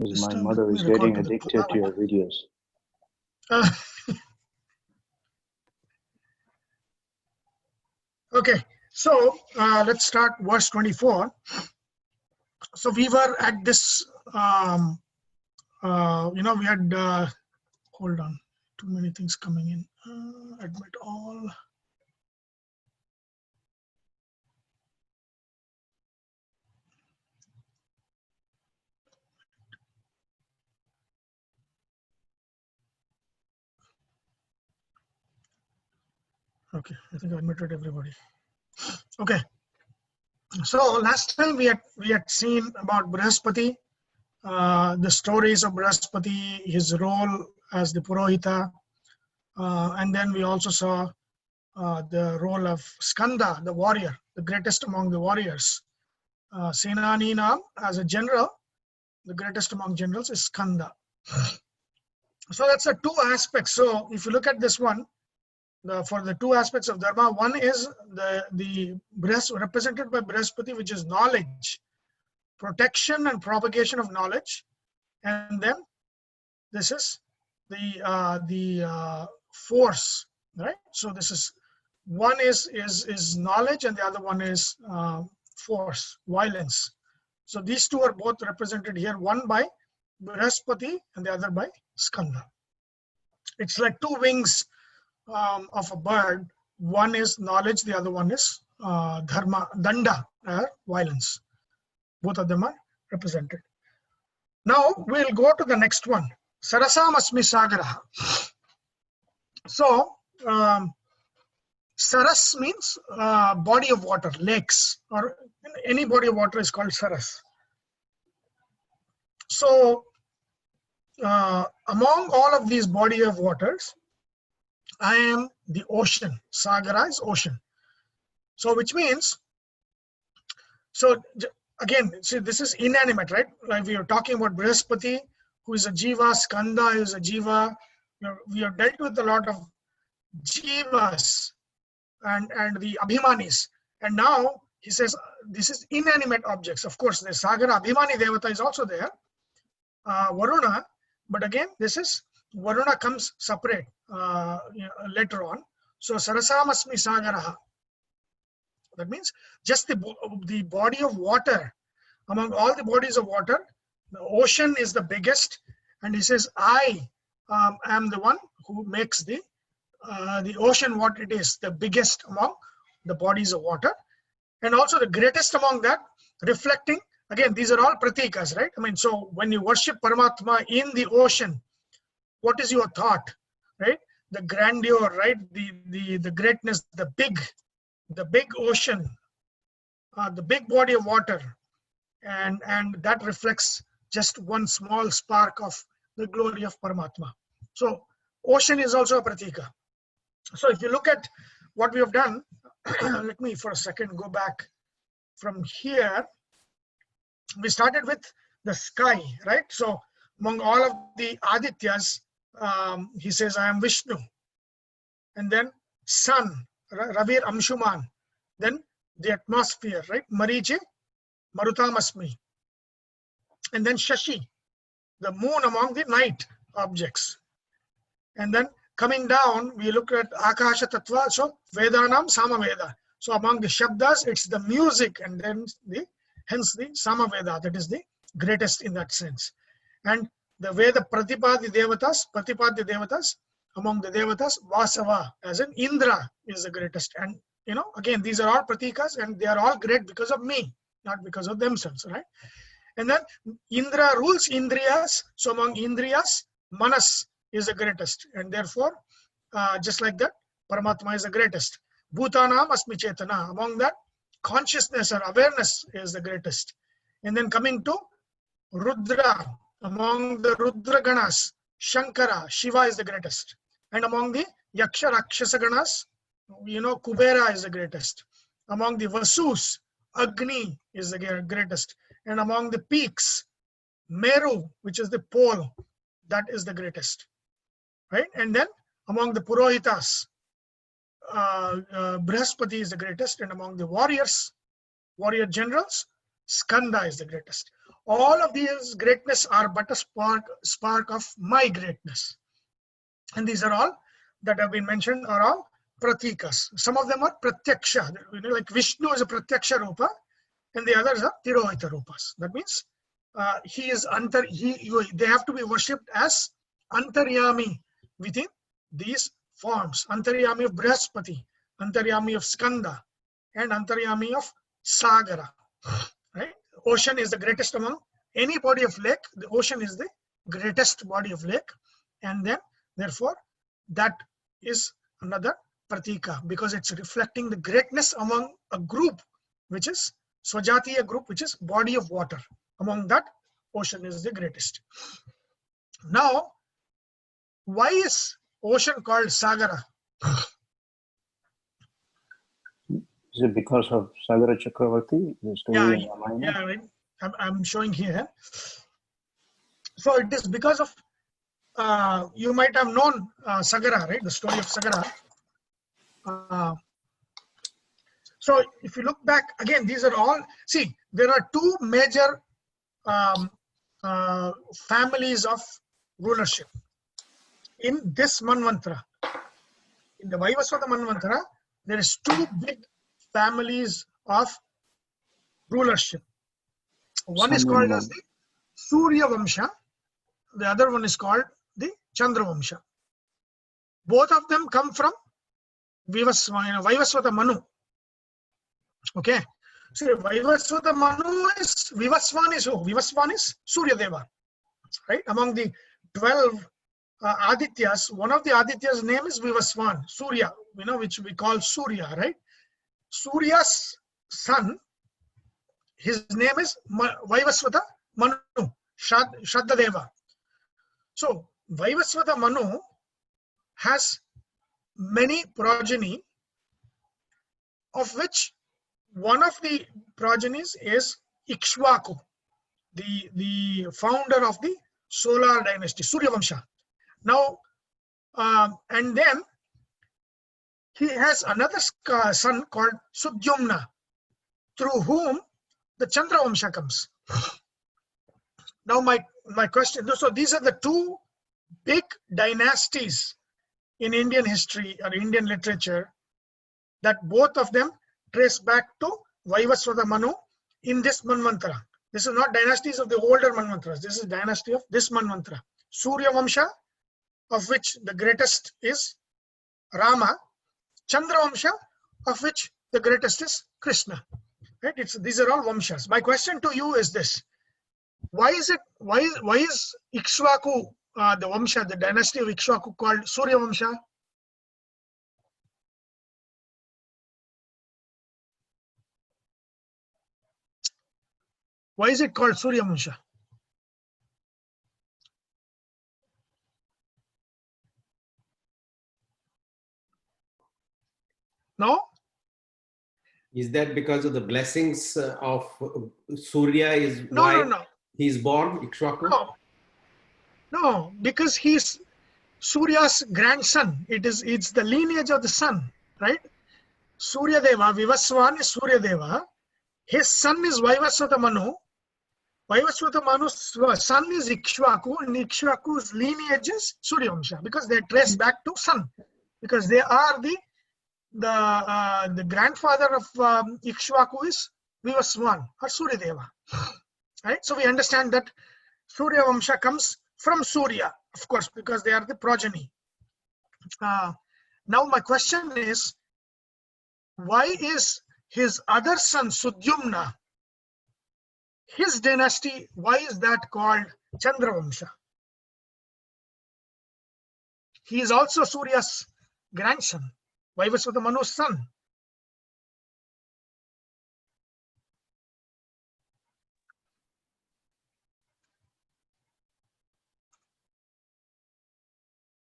Because This my time mother let me is record getting to the addicted to your videos. Okay, so let's start verse 24. So we were at this, we had, hold on, too many things coming in. Admit all. Okay, I think I admitted everybody. Okay, so last time we had seen about Brihaspati, the stories of Brihaspati, his role as the Purohita, and then we also saw the role of Skanda, the warrior, the greatest among the warriors. Senani Nam, as a general, the greatest among generals is Skanda. So that's the two aspects. So if you look at this one, for the two aspects of Dharma, one is the represented by Brihaspati, which is knowledge, protection and propagation of knowledge, and then this is the force, right? So this is one is knowledge, and the other one is force, violence. So these two are both represented here, one by Brihaspati and the other by Skanda. It's like two wings of a bird. One is knowledge, the other one is dharma, danda, violence. Both of them are represented. Now we'll go to the next one. Sarasam asmi Sagara. So Saras means body of water, lakes, or any body of water is called Saras. So among all of these body of waters, I am the ocean. Sagara is ocean. So which means, so again, see, this is inanimate, right? Like we are talking about Brihaspati, who is a jiva, Skanda is a jiva. We have dealt with a lot of jivas and the abhimanis. And now he says this is inanimate objects. Of course, the Sagara Abhimani Devata is also there, Varuna, but again, this is Varuna comes separate later on. So Sarasamasmi Sagaraha. That means just the body of water. Among all the bodies of water, the ocean is the biggest, and he says, I am the one who makes the ocean what it is, the biggest among the bodies of water, and also the greatest among that, reflecting, again, these are all pratikas, right? I mean, so when you worship Paramatma in the ocean, what is your thought, right? The grandeur, right? The greatness, the big ocean, the big body of water, and that reflects just one small spark of the glory of Paramatma. So ocean is also a pratika. So if you look at what we have done, let me for a second go back from here. We started with the sky, right? So among all of the Adityas, he says, I am Vishnu. And then sun, Ravir Amshuman. Then the atmosphere, right? Marichi, Marutamasmi. And then Shashi, the moon among the night objects. And then coming down, we look at Akasha Tattva, so Vedanam Samaveda. So among the Shabdas, it's the music, and then hence the Samaveda, that is the greatest in that sense. And the Veda Pratipadi Devatas, among the Devatas, Vasava, as in Indra is the greatest. And again, these are all pratikas, and they are all great because of me, not because of themselves, right? And then Indra rules Indriyas, so among Indriyas, Manas is the greatest, and therefore, just like that, Paramatma is the greatest. Bhutanam asmi chetana, among that, consciousness or awareness is the greatest. And then coming to Rudra, among the Rudra Ganas, Shankara, Shiva is the greatest. And among the Yaksha Rakshasa Ganas, Kubera is the greatest. Among the Vasus, Agni is the greatest. And among the peaks, Meru, which is the pole, that is the greatest. Right? And then among the Purohitas, Brihaspati is the greatest, and among the warrior generals, Skanda is the greatest. all of these greatness are but a spark of my greatness. And these are all that have been mentioned are all pratikas. Some of them are pratyaksha, like Vishnu is a pratyaksha rupa, and the others are tirohita rupas. That means he is they have to be worshipped as antaryami within these forms. Antaryami of Brihaspati, antaryami of Skanda, and antaryami of Sagara. Right? Ocean is the greatest among any body of lake. The ocean is the greatest body of lake, and then therefore that is another pratika, because it's reflecting the greatness among a group, which is Swajatiya group, which is body of water. Among that, ocean is the greatest. Now, why is ocean called Sagara? Is it because of Sagara Chakravarti, the story in Ramayana? Yeah, right. I'm showing here. So it is because of, you might have known Sagara, right? The story of Sagara. So if you look back, again, these are all, see, there are two major families of rulership in this Manvantara. In the Vaivasvata Manvantara, there is two big families of rulership. One is called as the Surya Vamsha, the other one is called the Chandra Vamsha. Both of them come from Vaivasvata Manu. Okay, so Vaivasvata Manu is, Vivasvan is who? Vivasvan is Surya Deva, right? Among the 12 Adityas, one of the Adityas' name is Vivasvan, Surya, which we call Surya, right? Surya's son, his name is Vaivasvata Manu, Shraddha Deva. So Vaivasvata Manu has many progeny, of which one of the progenies is Ikshvaku, the founder of the solar dynasty, Surya Vamsha. Now, and then he has another son called Sudyumna, through whom the Chandra Vamsha comes. Now my question, so these are the two big dynasties in Indian history or Indian literature, that both of them trace back to Vaivasvata Manu in this Manvantara. This is not dynasties of the older Manvantaras. This is dynasty of this Manvantara. Surya Vamsha, of which the greatest is Rama. Chandra Vamsha, of which the greatest is Krishna. Right? These are all Vamshas. My question to you is this: why is Ikshvaku, the Vamsha, the dynasty of Ikshvaku, called Surya Vamsha? Why is it called Surya Vamsha? No? Is that because of the blessings of Surya is why No. he's born, Ikshvaku? No, because he's Surya's grandson. It's the lineage of the sun, right? Surya Deva, Vivaswan is Surya Deva. His son is Vaivasvata Manu. Vaivasvata Manu's son is Ikshvaku, and Ikshvaku's lineage is Surya Vamsha, because they trace back to sun, because they are the grandfather of Ikshvaku is Vivaswan or Surya Deva. Right? So we understand that Surya Vamsha comes from Surya, of course, because they are the progeny. Now my question is, why is his other son Sudyumna, his dynasty, why is that called Chandra Vamsha? He is also Surya's grandson, Vaivasvata Manu's son.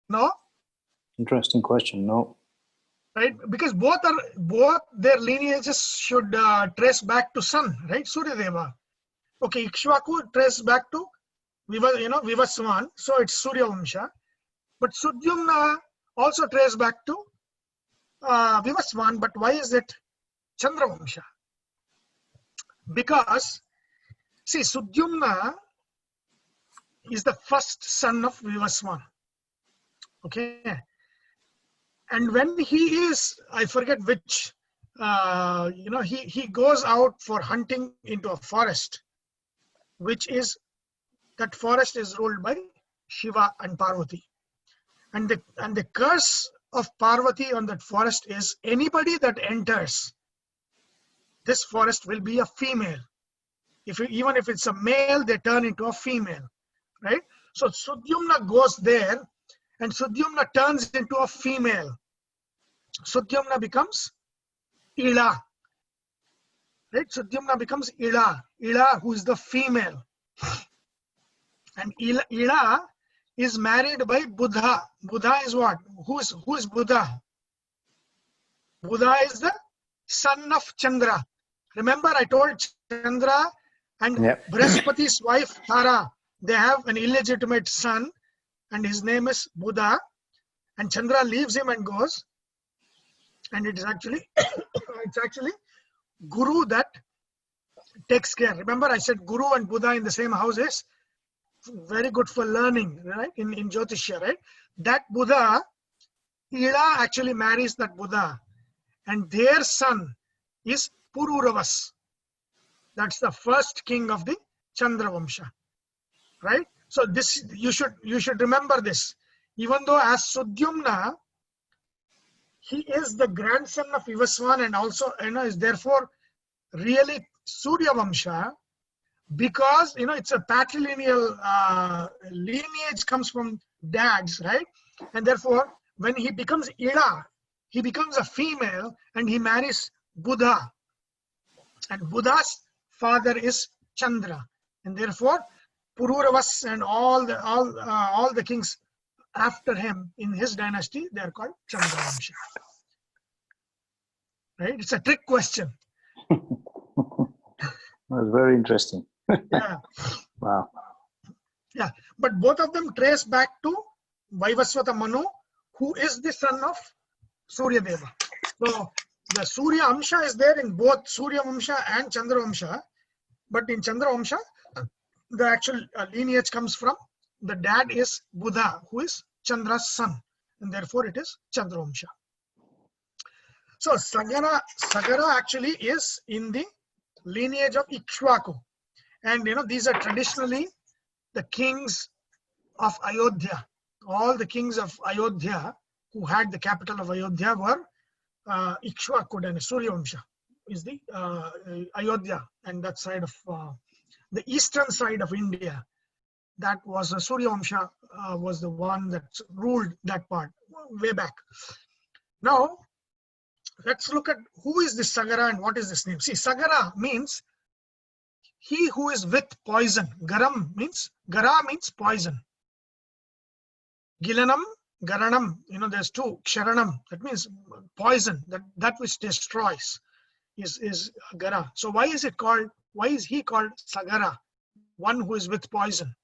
No? Interesting question. No. Right? Because both their lineages should trace back to sun, right? Surya Deva. Okay, Ikshvaku trace back to Vivaswan, so it's Surya Vamsha. But Sudyumna also trace back to Vivaswan, but why is it Chandra Vamsha? Because See, Sudyumna is the first son of Vivaswan. Okay. And when he is, I forget which, he goes out for hunting into a forest, that forest is ruled by Shiva and Parvati. And the curse of Parvati on that forest is anybody that enters this forest will be a female. Even if it's a male, they turn into a female, right? So Sudyumna goes there, and Sudyumna turns into a female. Sudyumna becomes Ila, right? Sudyumna becomes Ila, who is the female. And Ila is married by Buddha. Buddha is what? Who is Buddha? Buddha is the son of Chandra. Remember, I told Chandra and Brihaspati's wife Tara, they have an illegitimate son, and his name is Buddha. And Chandra leaves him and goes. And it is actually, Guru that takes care. Remember, I said Guru and Buddha in the same house is very good for learning, right? In Jyotishya, right? That Buddha, Ila actually marries that Buddha, and their son is Pururavas. That's the first king of the Chandra Vamsha, right? So this you should remember this. Even though as Sudyumna, he is the grandson of Vivaswan and also is therefore really Surya Vamsha, because it's a patrilineal lineage, comes from dads, right? And therefore when he becomes Ila, he becomes a female and he marries Buddha, and Buddha's father is Chandra, and therefore Pururavas and all the kings after him in his dynasty, they are called Chandra Vamsha. Right? It's a trick question. That's very interesting. Yeah. Wow. Yeah, but both of them trace back to Vaivasvata Manu, who is the son of Surya Deva. So the Surya Amsha is there in both Surya Vamsha and Chandra Vamsha, but in Chandra Vamsha, the actual lineage comes from the dad is Buddha, who is Chandra's son, and therefore it is Chandra Vamsha. So Sagara actually is in the lineage of Ikshvaku, and these are traditionally the kings of Ayodhya. All the kings of Ayodhya who had the capital of Ayodhya were Ikshvaku, and Surya Vamsha is the Ayodhya, and that side of the eastern side of India. That was Surya Vamsha was the one that ruled that part way back. Now let's look at who is this Sagara and what is this name. See, Sagara means he who is with poison. Gara means poison. Gilanam, Garanam, there's two. Ksharanam, that means poison, that which destroys is Gara. So why is he called Sagara? One who is with poison.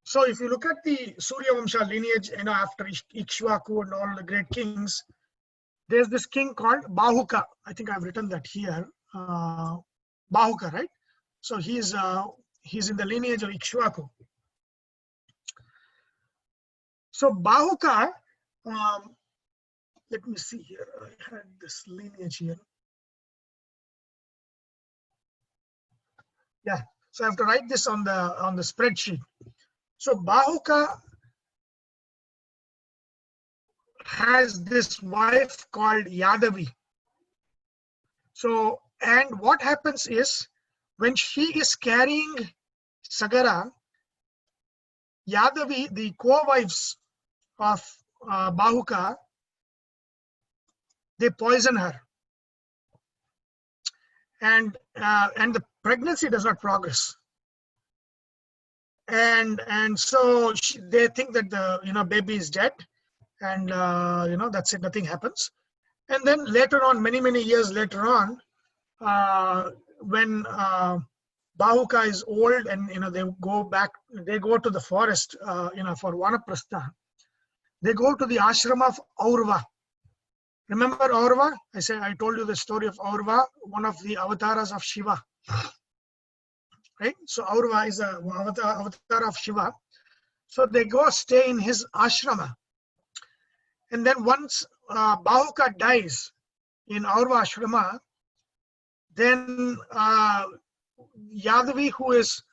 So if you look at the Surya Vamsha lineage, after Ikshvaku and all the great kings, there's this king called Bahuka. I think I've written that here. Bahuka, right? So he's in the lineage of Ikshvaku. So Bahuka, let me see here. I had this lineage here. Yeah. So I have to write this on the spreadsheet. So Bahuka has this wife called Yadavi. So, and what happens is when she is carrying Sagara, Yadavi, the co-wives of Bahuka, they poison her, and the pregnancy does not progress. And so they think that the baby is dead, and that's it, nothing happens. And then later on, many years later on, when Bahuka is old and they go to the forest for Vanaprastha, they go to the ashram of Aurva. Remember Aurva? I told you the story of Aurva, one of the avatars of Shiva. Right? So Aurva is a avatar of Shiva. So they go stay in his ashrama. And then once Bahuka dies in Aurva ashrama, then Yadavi, who is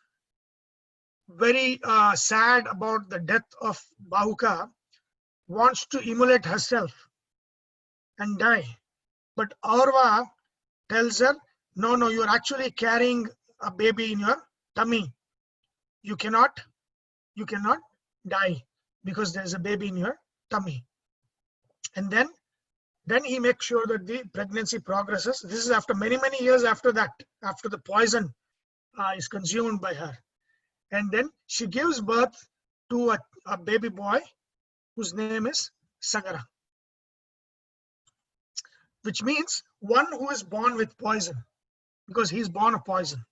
very sad about the death of Bahuka, wants to immolate herself and die. But Aurva tells her, no, you're actually carrying a baby in your tummy. You cannot die because there's a baby in your tummy. And then he makes sure that the pregnancy progresses. This is after many years after that, after the poison is consumed by her. And then she gives birth to a baby boy whose name is Sagara, which means one who is born with poison, because he's born of poison.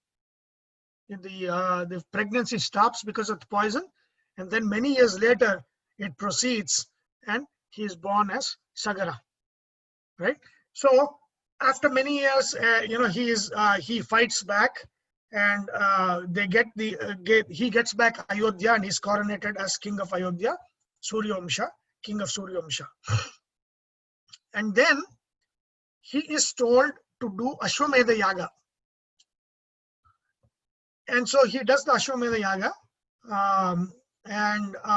The pregnancy stops because of the poison, and then many years later it proceeds and he is born as Sagara, right? So after many years, he fights back, and he gets back Ayodhya, and he's coronated as king of Ayodhya, Suryavamsha, king of Suryavamsha. And then he is told to do Ashwamedha Yaga. And so he does the Ashwamedha Yaga,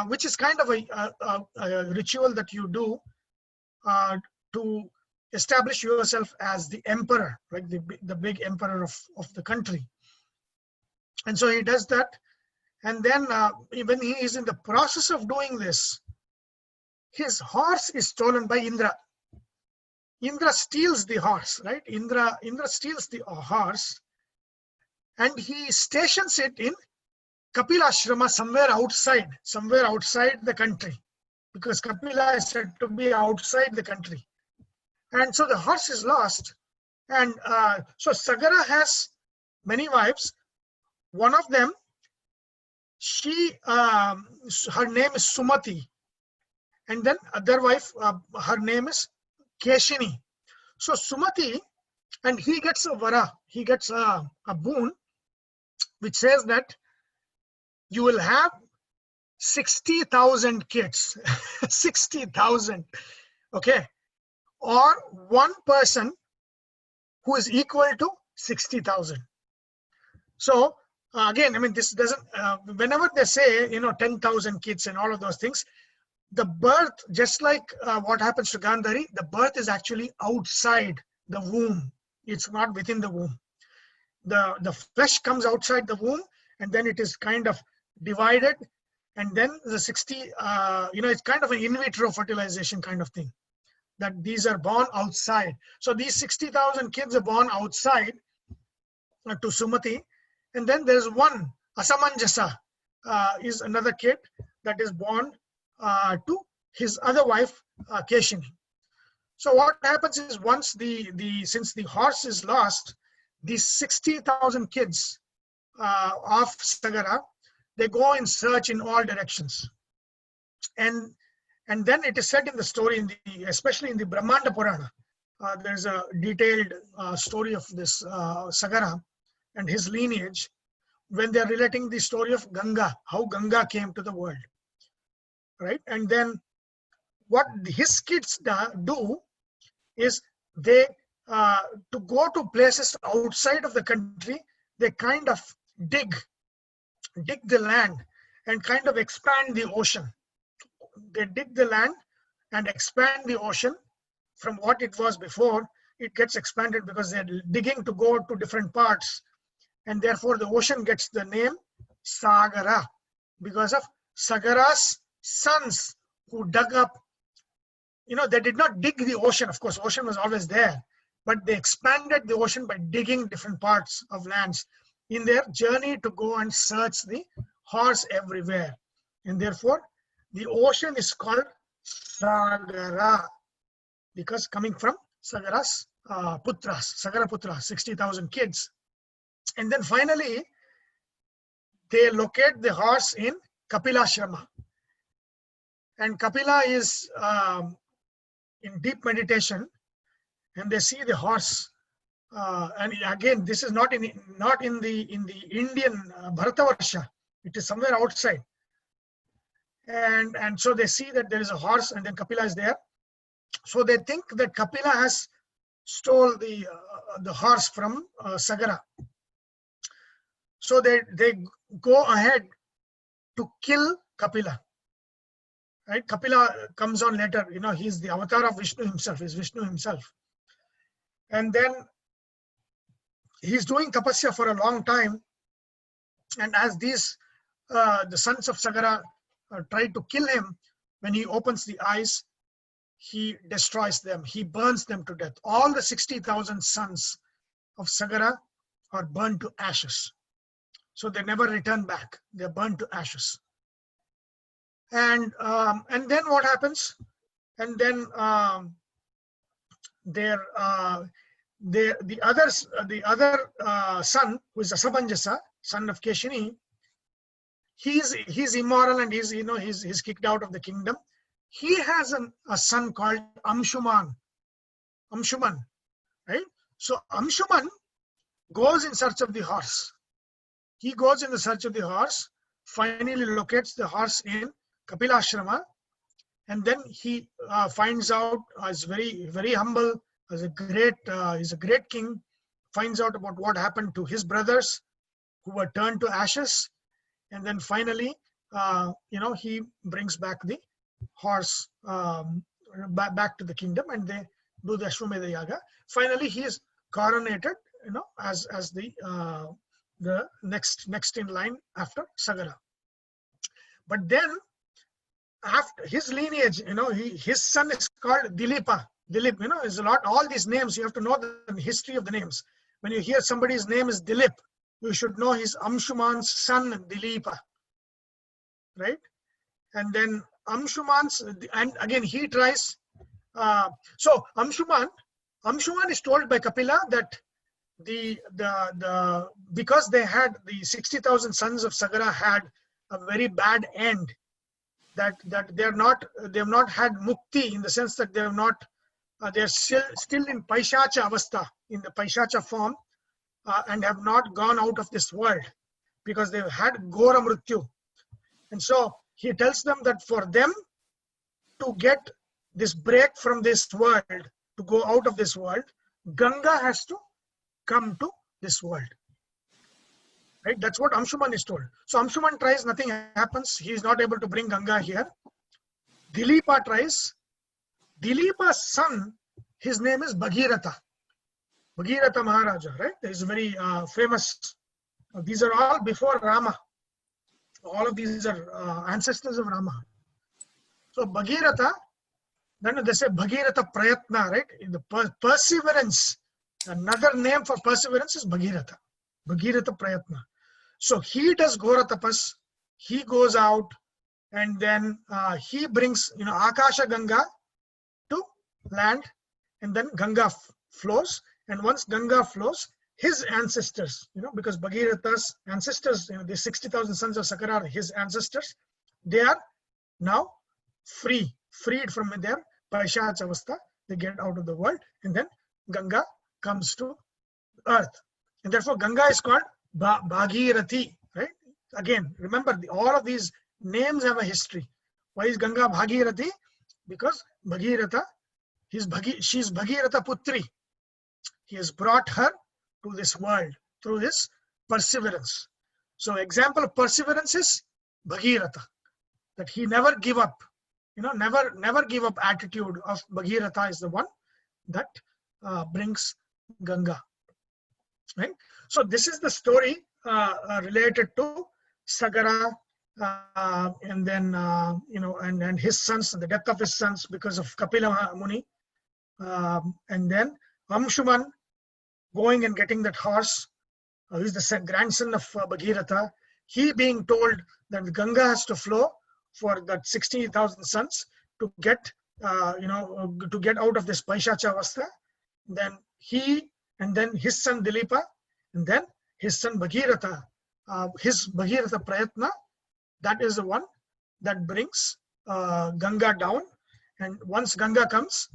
which is kind of a ritual that you do to establish yourself as the emperor, like the big emperor of the country. And so he does that. And then when he is in the process of doing this, his horse is stolen by Indra. Indra steals the horse, right? Indra steals the horse, and he stations it in Kapila Ashrama somewhere outside the country, because Kapila is said to be outside the country. And so the horse is lost. And so Sagara has many wives. One of them, her name is Sumati. And then other wife, her name is Keshini. So Sumati, and he gets a vara, he gets a boon, which says that you will have 60,000 kids, 60,000, okay, or one person who is equal to 60,000. So again, I mean, this doesn't, whenever they say, 10,000 kids and all of those things, the birth, just like what happens to Gandhari, the birth is actually outside the womb. It's not within the womb. The flesh comes outside the womb, and then it is kind of divided, and then the 60, it's kind of an in vitro fertilization kind of thing, that these are born outside. So these 60,000 kids are born outside to Sumati, and then there's one, Asamanjasa, is another kid that is born to his other wife, Keshini. So what happens is, once since the horse is lost, these 60,000 kids of Sagara, they go in search in all directions. And then it is said in the story, especially in the Brahmanda Purana, there's a detailed story of this Sagara and his lineage, when they're relating the story of Ganga, how Ganga came to the world, right? And then what his kids do is they, to go to places outside of the country, they kind of dig the land and kind of expand the ocean. They dig the land and expand the ocean from what it was before. It gets expanded because they're digging to go to different parts, and therefore the ocean gets the name Sagara, because of Sagara's sons who dug up. They did not dig the ocean. Of course, ocean was always there, but they expanded the ocean by digging different parts of lands in their journey to go and search the horse everywhere. And therefore, the ocean is called Sagara, because coming from Sagara's putras, Sagara Putras, 60,000 kids. And then finally, they locate the horse in Kapilashrama. And Kapila is in deep meditation, and they see the horse. And again, this is not in the Indian Bharatavarsha. It is somewhere outside. And so they see that there is a horse, and then Kapila is there. So they think that Kapila has stole the horse from Sagara. So they go ahead to kill Kapila. Right? Kapila comes on later. He's the avatar of Vishnu himself. He's Vishnu himself. And then he's doing tapasya for a long time. And as these the sons of Sagara try to kill him, when he opens the eyes, he destroys them. He burns them to death. All the 60,000 sons of Sagara are burned to ashes. So they never return back. They're burned to ashes. And then what happens? And then the other son, who is Asabanjasa, son of Keshini, he's immoral, and he's kicked out of the kingdom. He has a son called Amshuman, right? So Amshuman goes in search of the horse. He goes in the search of the horse, finally locates the horse in Kapilashrama, and then he finds out, is very, very humble, he's a great king, finds out about what happened to his brothers who were turned to ashes, and then finally, he brings back the horse back to the kingdom, and they do the Ashwamedha Yaga. Finally, he is coronated, as the next in line after Sagara. But then, after his lineage, his son is called Dilipa. Dilip, is a lot. All these names, you have to know the history of the names. When you hear somebody's name is Dilip, you should know he's Amshuman's son, Dilipa, right? And then Amshuman's, and again he tries. So Amshuman is told by Kapila that because they had the 60,000 sons of Sagara had a very bad end, that they have not had mukti, in the sense that they're still in Paishacha avastha, in the Paishacha form, and have not gone out of this world, because they've had Gora Mrityu. And so he tells them that for them to get this break from this world, to go out of this world, Ganga has to come to this world. Right? That's what Amshuman is told. So Amshuman tries, nothing happens. He is not able to bring Ganga here. Dilipa tries. Dilipa's son, his name is Bhagiratha. Bhagiratha Maharaja, right? He's very famous. These are all before Rama. All of these are ancestors of Rama. So Bhagiratha, then they say Bhagiratha Prayatna, right? The perseverance. Another name for perseverance is Bhagiratha. Bhagiratha Prayatna. So he does Ghora Tapas. He goes out, and then he brings Akasha Ganga to land, and then Ganga flows. And once Ganga flows, his ancestors, because Bhagiratha's ancestors, the 60,000 sons of Sagara are his ancestors, they are now freed from their Paishacha avastha. They get out of the world, and then Ganga comes to earth. And therefore Ganga is called Bhagirathi, right? Again, remember, all of these names have a history. Why is Ganga Bhagirathi? Because Bhagiratha, she's Bhagiratha Putri. He has brought her to this world through his perseverance. So example of perseverance is Bhagiratha, that he never give up. Never give up attitude of Bhagiratha is the one that brings Ganga. Right? So this is the story related to Sagara, and then and his sons, the death of his sons because of Kapila Muni, and then Amshuman going and getting that horse, who is the grandson of Bhagiratha. He being told that Ganga has to flow for that 60,000 sons to get out of this Paishacha avastha. Then he, and then his son Dilipa, and then his son Bhagiratha, his Bhagiratha Prayatna, that is the one that brings Ganga down. And once Ganga comes,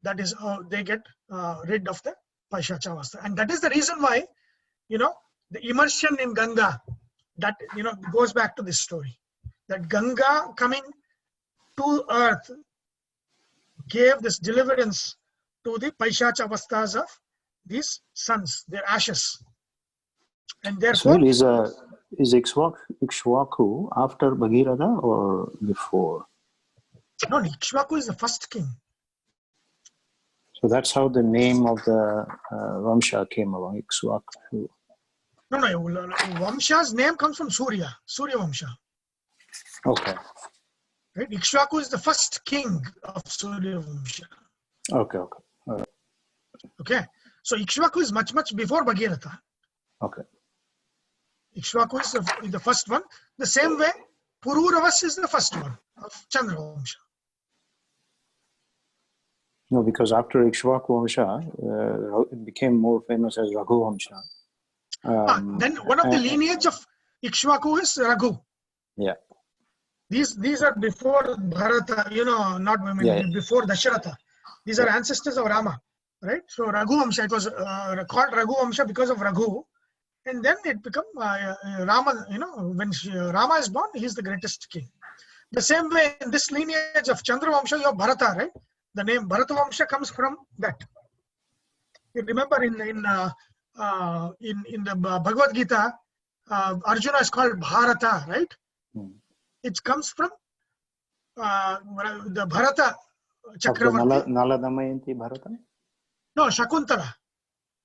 That is how they get rid of the Paishachavastha. And that is the reason why, the immersion in Ganga, that, goes back to this story. That Ganga coming to earth gave this deliverance to the Paishachavasthas of these sons, their ashes. And therefore, So is Ikshvaku after Bhagirata or before? no, Ikshvaku is the first king. So that's how the name of the Vamsha came along, Ikshvaku. No, Vamsha's name comes from Surya Vamsha. Okay. Right? Ikshvaku is the first king of Surya Vamsha. Okay. Okay. So Ikshvaku is much, much before Bhagirata. Okay. Ikshvaku is the first one. The same way, Pururavas is the first one of Chandra Vamsha. No, because after Ikshvaku Vamsha, it became more famous as Raghu Vamsha. Then one of the lineage of Ikshvaku is Raghu. Yeah. These are before Bharata, not women, before Dasharatha. These are ancestors of Rama, right? So Raghu Vamsha, it was called Raghu Vamsha because of Raghu. And then it became Rama, when Rama is born, he is the greatest king. The same way in this lineage of Chandra Vamsha, you have Bharata, right? The name Bharata Vamsha comes from that. You remember in the Bhagavad Gita, Arjuna is called Bharata, right? It comes from the Bharata Chakravarti. Nala Damayanti Bharata? No, Shakuntala.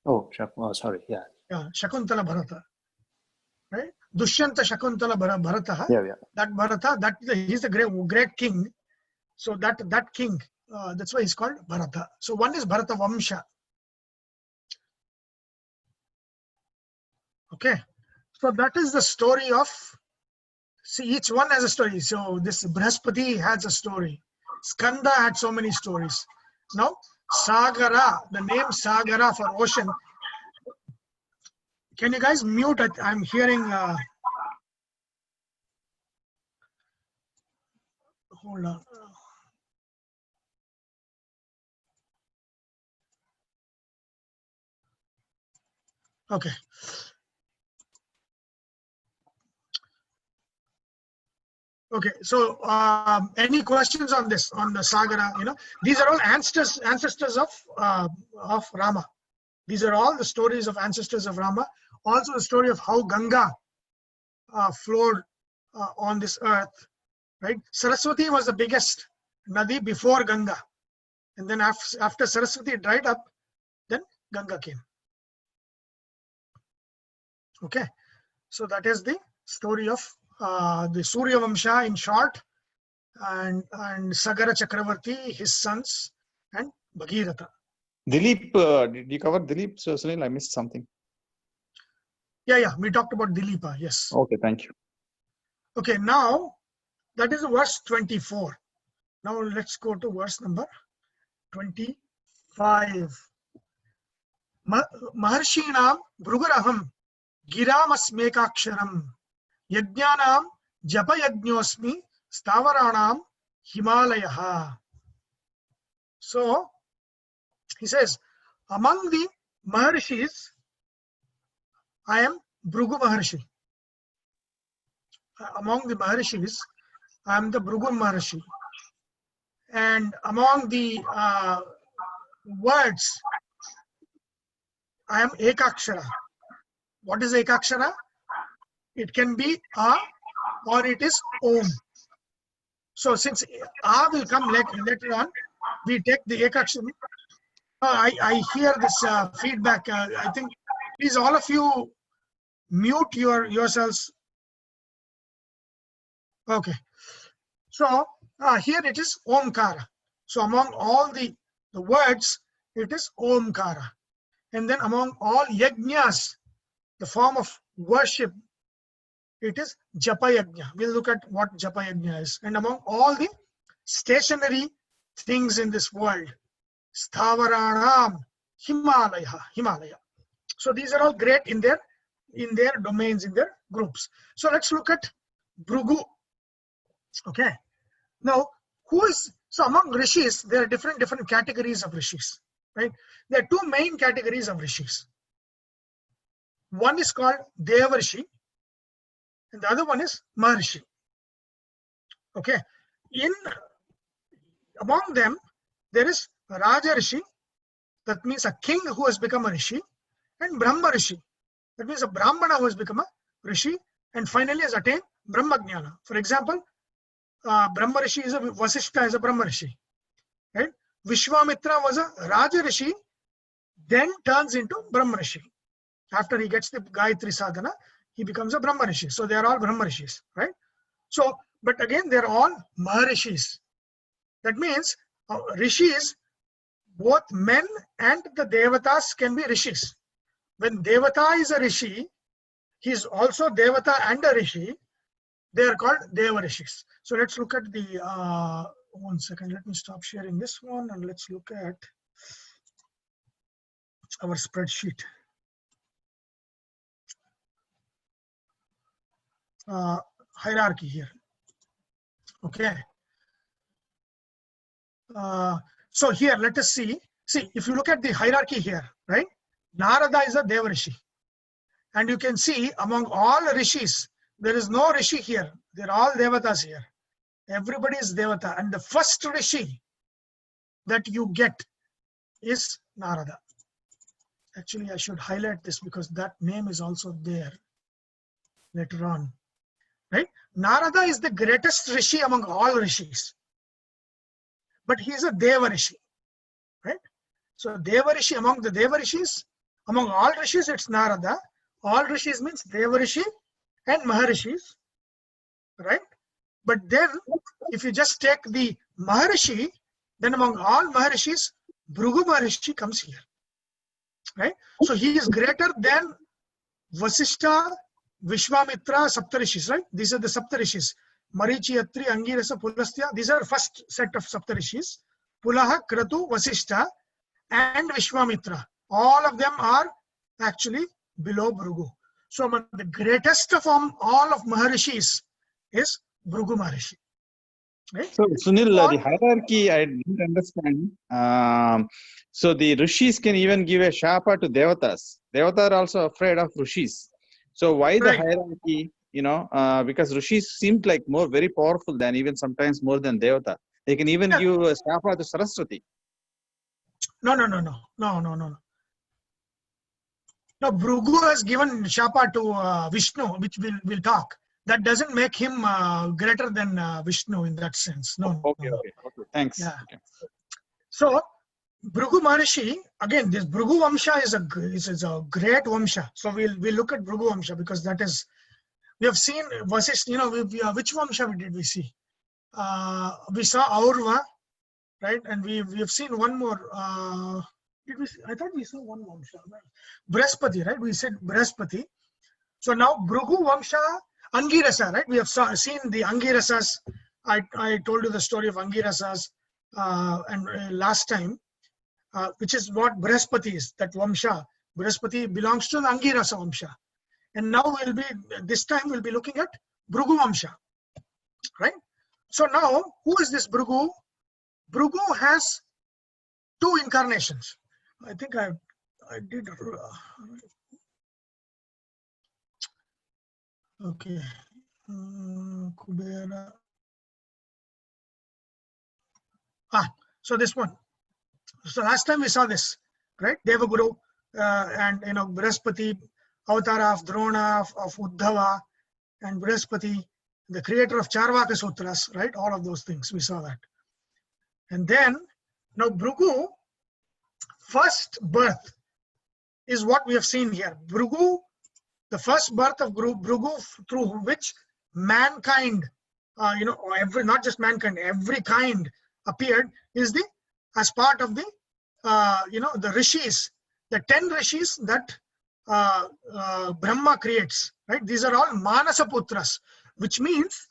Oh, sorry, yeah. Yeah, Shakuntala Bharata. Right? Dushyanta Shakuntala Bharata. Yeah. That Bharata, he's the great king. So that king, that's why he's called Bharata. So one is Bharata Vamsha. Okay. So that is the story of, see, each one has a story. So this Brihaspati has a story. Skanda had so many stories. Now, Sagara, the name Sagara for ocean. Can you guys mute? I'm hearing. Hold on. Okay. Okay. So, any questions on this, on the Sagara? These are all ancestors of Rama. These are all the stories of ancestors of Rama. Also, the story of how Ganga flowed on this earth. Right? Saraswati was the biggest Nadi before Ganga. And then after Saraswati dried up, then Ganga came. Okay. So that is the story of the Surya Vamsha in short, and Sagara Chakravarti, his sons, and Bhagirata. Dilip, did you cover Dilip? So, Sunil, I missed something. Yeah. We talked about Dilipa, yes. Okay, thank you. Okay, now that is verse 24. Now let's go to verse number 25. Maharshinam Bhruguraham Giramasmekaksharam Yajnanam Japayajñosmi Stavaranam Himalayaha. So he says, among the Maharishis, I am Bhrigu Maharshi. Among the Maharishis, I am the Bhrigu Maharshi. And among the words, I am Ekakshara. What is Ekakshara? It can be A or it is Om. So since A will come later on, we take the Ekakshara. I hear this feedback. I think, please all of you mute yourselves. Okay. So here it is Omkara. So among all the words, it is Omkara. And then among all yajñas, the form of worship, it is Japa Yajna. We'll look at what Japa Yajna is. And among all the stationary things in this world, Stavaranam Himalaya. So these are all great in their domains, in their groups. So let's look at Bhrigu. Okay. Now, So among Rishis, there are different categories of Rishis, right? There are two main categories of Rishis. One is called Devarishi, and the other one is Maharishi. Okay, among them, there is Raja Rishi, that means a king who has become a Rishi, and Brahma Rishi, that means a Brahmana who has become a Rishi, and finally has attained Brahma Jnana. For example, Brahma Rishi is Vasishtha is a Brahma Rishi, right? Vishwamitra was a Raja Rishi, then turns into Brahma Rishi. After he gets the Gayatri Sadhana, he becomes a Brahma Rishi. So they are all Brahma Rishis, right? So, but again, they're all Maharishis. That means Rishis, both men and the Devatas can be Rishis. When Devata is a Rishi, he is also Devata and a Rishi. They are called Deva Rishis. So let's look at the, one second, let me stop sharing this one and let's look at our spreadsheet. Hierarchy here. Okay. So here, let us see. See, if you look at the hierarchy here, right? Narada is a Deva Rishi. And you can see among all Rishis, there is no Rishi here. They're all Devatas here. Everybody is Devata. And the first Rishi that you get is Narada. Actually, I should highlight this because that name is also there later on. Right? Narada is the greatest Rishi among all Rishis. But he is a Deva Rishi. Right? So Deva Rishi, among the Deva Rishis, among all Rishis, it's Narada. All Rishis means Deva Rishi and Maharishis. Right? But then, if you just take the Maharishi, then among all Maharishis, Bhrigu Maharishi comes here. Right? So he is greater than Vasishtha, Vishwamitra, Saptarishis, right? These are the Saptarishis. Marichi, Atri, Angirasa, Pulastya. These are first set of Saptarishis. Pulaha, Kratu, Vasishtha, and Vishwamitra. All of them are actually below Bhrigu. So the greatest of all of Maharishis is Bhrigu Maharishi. Right? So Sunil, the hierarchy I didn't understand. So the Rishis can even give a shapa to Devatas. Devatas are also afraid of Rishis. So why the hierarchy? You know, because Rishis seemed like very powerful than even sometimes more than Devata. They can even give a shapa to Saraswati. No, Bhrigu has given shapa to Vishnu, which we'll talk. That doesn't make him greater than Vishnu in that sense. No. Okay. Thanks. Yeah. Okay. So Bhrigu Maharishi, again, this Bhrigu Vamsha is a great Vamsha. So we'll look at Bhrigu Vamsha because that is, we have seen versus, you know, which Vamsha did we see? We saw Aurva, right? And we have seen one more. Did we see? I thought we saw one Vamsha. Brihaspati, right? We said Brihaspati. So now Bhrigu Vamsha, Angirasa, right? We have seen the Angirasas. I told you the story of Angirasas and last time, which is what Brihaspati is, that Vamsha. Brihaspati belongs to the Angirasa Vamsha. And now this time we'll be looking at Bhrigu Vamsha, right? So now, who is this Bhrigu? Bhrigu has two incarnations. I think I did. Okay. Kubera. So this one. So last time we saw this, right? Devaguru and Brihaspati, Avatara of Drona, of Uddhava, and Brihaspati, the creator of Charvaka Sutras, right? All of those things, we saw that. And then, now Bhrigu, first birth is what we have seen here. Bhrigu, the first birth of Bhrigu through which mankind, not just mankind, every kind appeared, is as part of the, the Rishis, the 10 Rishis that Brahma creates, right? These are all Manasa Putras, which means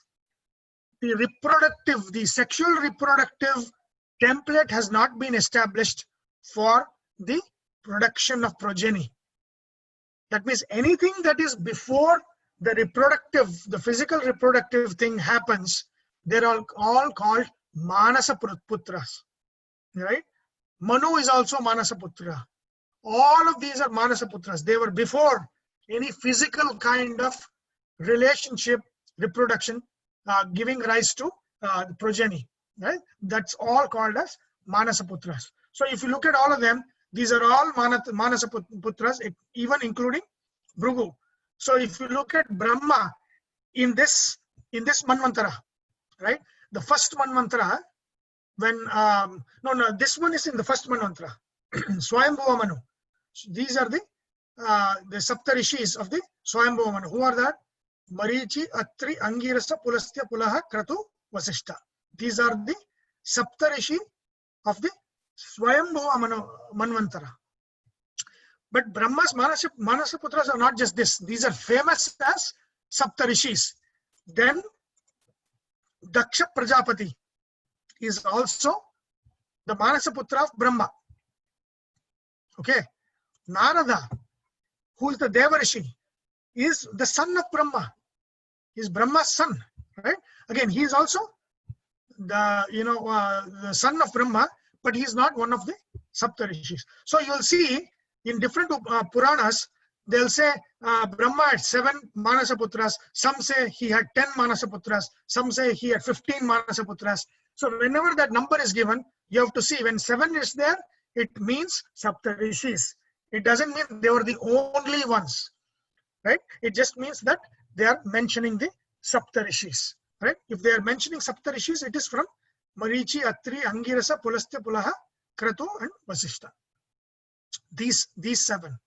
the sexual reproductive template has not been established for the production of progeny. That means anything that is before the physical reproductive thing happens, they're all called Manasa Putras, right? Manu is also Manasa Putra. All of these are Manasa Putras. They were before any physical kind of relationship, reproduction, giving rise to progeny, right? That's all called as Manasa Putras. So if you look at all of them, these are all Manasa Putras, even including Bhrigu. So if you look at Brahma in this Manvantara, right? The first Manvantara, when this one is in the first Manvantara, Swayambhuva Manu. These are the Sapta Rishis of the Swayambhuva Manu. Who are that? Marichi, Atri, Angirasa, Pulastya, Pulaha, Kratu, Vasishta. These are the Sapta Rishi of the Swayambhuva Manvantara. But Brahma's Manasa Putras are not just this. These are famous as Sapta Rishis. Then Daksha Prajapati is also the Manasa Putra of Brahma. Okay. Narada, who is the Devarishi, is the son of Brahma. He is Brahma's son, right? Again, he is also the son of Brahma, but he is not one of the Saptarishis. So you will see in different Puranas, they'll say Brahma had 7 Manasa Putras. Some say he had 10 Manasa Putras. Some say he had 15 Manasa Putras. So whenever that number is given, you have to see when 7 is there, it means Saptarishis. It doesn't mean they were the only ones, right? It just means that they are mentioning the Saptarishis, right? If they are mentioning Saptarishis, it is from Marichi, Atri, Angirasa, Pulastya, Pulaha, Kratu, and Vasishta. These 7.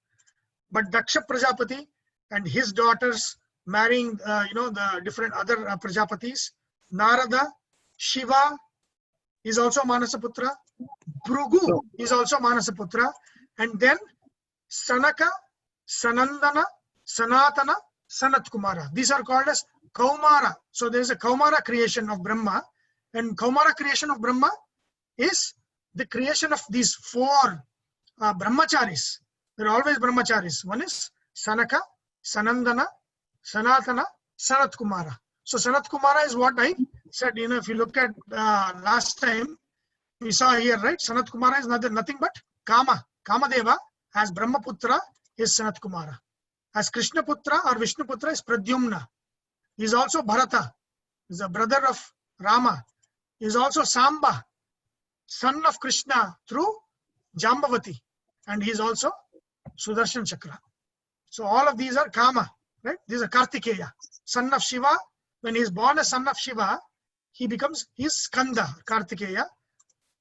But Daksha Prajapati and his daughters marrying, the different other Prajapatis. Narada, Shiva is also Manasaputra. Bhrigu is also Manasaputra. And then Sanaka, Sanandana, Sanatana, Sanat Kumara. These are called as Kaumara. So there is a Kaumara creation of Brahma. And Kaumara creation of Brahma is the creation of these 4 brahmacharis. They're always brahmacharis. One is Sanaka, Sanandana, Sanatana, Sanat Kumara. So Sanat Kumara is what I said, if you look at last time, we saw here, right? Sanat Kumara is nothing but Kama. Kamadeva as Brahmaputra is Sanat Kumara. As Krishna Putra or Vishnu Putra is Pradyumna. He is also Bharata. He is a brother of Rama. He is also Samba, son of Krishna through Jambavati. And he is also Sudarshan Chakra. So all of these are Kama, right? These are Kartikeya, son of Shiva. When he is born as son of Shiva, he is Skanda, Kartikeya.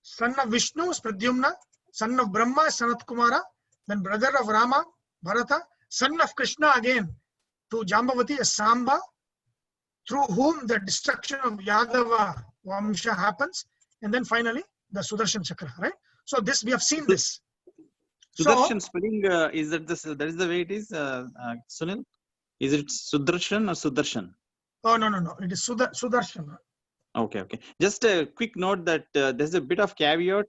Son of Vishnu is Pradyumna. Son of Brahma is Sanat Kumara. Then brother of Rama, Bharata. Son of Krishna again to Jambavati is Samba, through whom the destruction of Yadava Vamsha happens. And then finally the Sudarshan Chakra, right? So this, we have seen this. Sudarshan spelling, is that is the way it is, Sunil? Is it Sudarshan or Sudarshan? Oh, no. It is Sudarshan. Okay. Just a quick note that there's a bit of caveat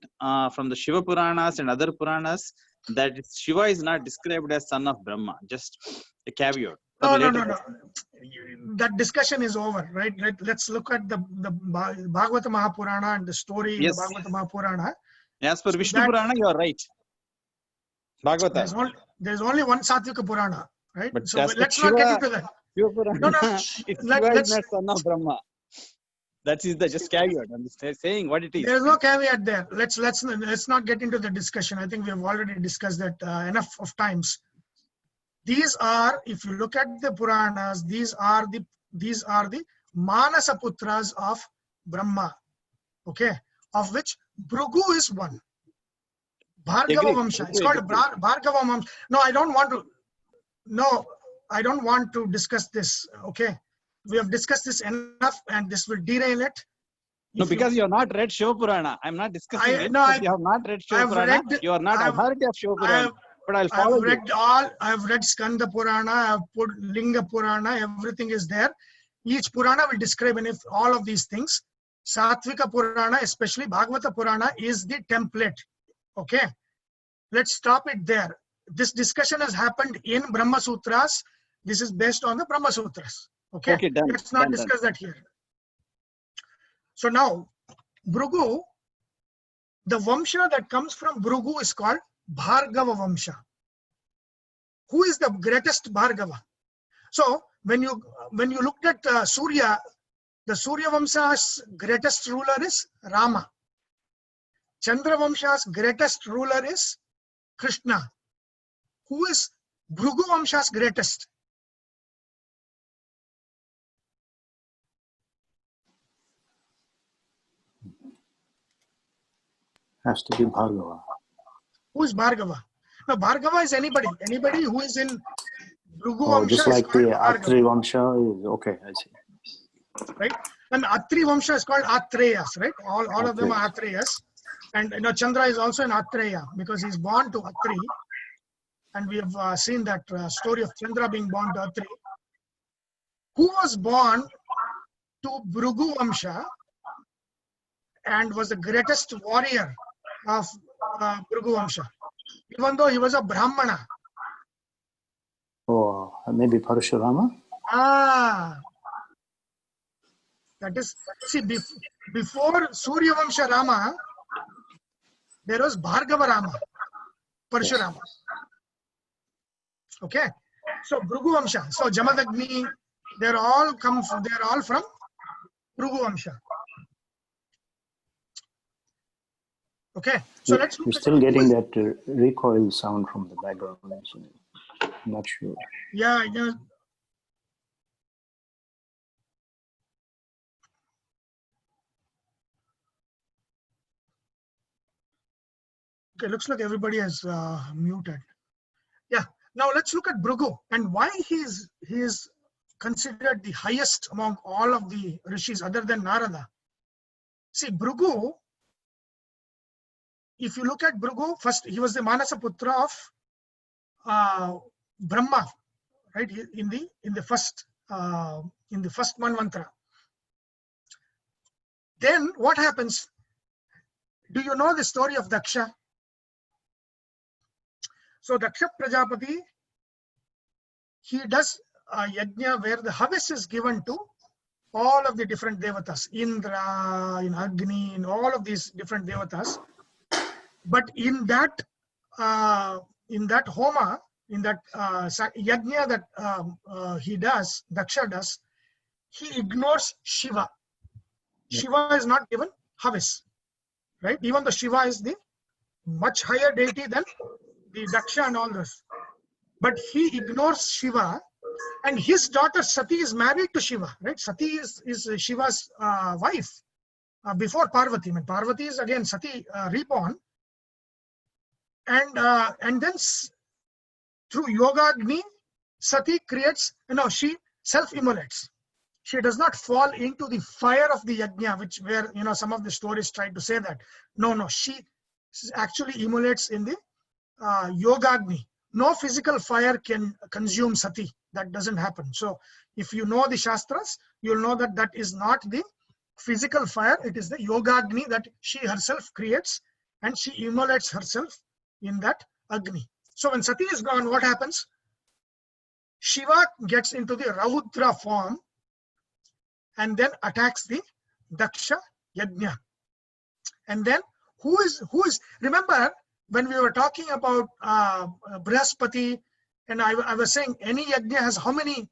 from the Shiva Puranas and other Puranas that Shiva is not described as son of Brahma. Just a caveat. No. That discussion is over, right? Let's look at the Bhagavata Mahapurana and the story in the Bhagavata Mahapurana. As per Vishnu Purana, you are right. Bhagavata. There's only one Satvika Purana, right? But so let's not get into that. Shiva Purana, Shiva is not son of Brahma. That is the just caveat. I'm saying what it is. There's no caveat there. Let's not get into the discussion. I think we have already discussed that enough of times. These are, if you look at the Puranas, these are the Manasa Putras of Brahma. Okay, of which Bhrigu is one. Bhargava Vamsha. It's called Bhargava Vamsha. No, I don't want to discuss this. Okay. We have discussed this enough and this will derail it. No, because you have not read Shiva Purana. I'm not discussing it. No, you have not read Shiva Purana. You are not authority of Shiva Purana. But I'll follow you. I've read Skanda Purana, I've put Linga Purana, everything is there. Each Purana will describe all of these things. Satvika Purana, especially Bhagavata Purana, is the template. Okay. Let's stop it there. This discussion has happened in Brahma Sutras. This is based on the Brahma Sutras. Okay, done. Let's not discuss that here. So now, Bhrigu, the Vamsha that comes from Bhrigu is called Bhargava Vamsha. Who is the greatest Bhargava? So when you looked at Surya, the Surya Vamsha's greatest ruler is Rama. Chandra Vamsha's greatest ruler is Krishna. Who is Bhrigu Vamsha's greatest? Has to be Bhargava. Who is Bhargava? Now Bhargava is anybody who is in Bhrigu Oh, Vamsha just is like called the Bhargava, Atri Vamsha is okay. I see. right? And Atri Vamsha is called Atreyas, right? All of them are Atreyas. And Chandra is also an Atreya because he's born to Atri. And we have seen that story of Chandra being born to Atri. Who was born to Bhrigu Vamsha and was the greatest warrior of Bhrigu Vamsha, even though he was a Brahmana. Oh, maybe Parashurama? That is, see, before Surya Vamsha Rama, there was Bhargava Rama, Parashurama. Okay, so Bhrigu Vamsha, so Jamadagni, they're all from Bhrigu Vamsha. Okay, so let's look. You're still getting that recoil sound from the background. I'm not sure. Yeah. Okay, looks like everybody has muted. Yeah. Now let's look at Bhrigu and why he is considered the highest among all of the Rishis other than Narada. See, Bhrigu, if you look at Bhrigu, first he was the Manasa Putra of Brahma, right? In the first Manvantara. Then what happens? Do you know the story of Daksha? So Daksha Prajapati, he does a yajna where the harvest is given to all of the different devatas, Indra, in Agni, in all of these different devatas. But in that homa, in that yajna that he does, Daksha does, he ignores Shiva. Shiva is not given harvest, right? Even though Shiva is the much higher deity than the Daksha and all this. But he ignores Shiva, and his daughter Sati is married to Shiva, right? Sati is Shiva's wife before Parvati. I mean, Parvati is again Sati reborn. And then through Yogagni, Sati creates, she self-immolates. She does not fall into the fire of the yajna, where some of the stories try to say that. No, she actually immolates in the Yogagni. No physical fire can consume Sati. That doesn't happen. So if you know the Shastras, you'll know that that is not the physical fire. It is the Yogagni that she herself creates, and she immolates herself in that Agni. So when Sati is gone, what happens? Shiva gets into the Raudra form and then attacks the Daksha Yajna. And then who is remember when we were talking about Brihaspati, and I was saying any yajna has how many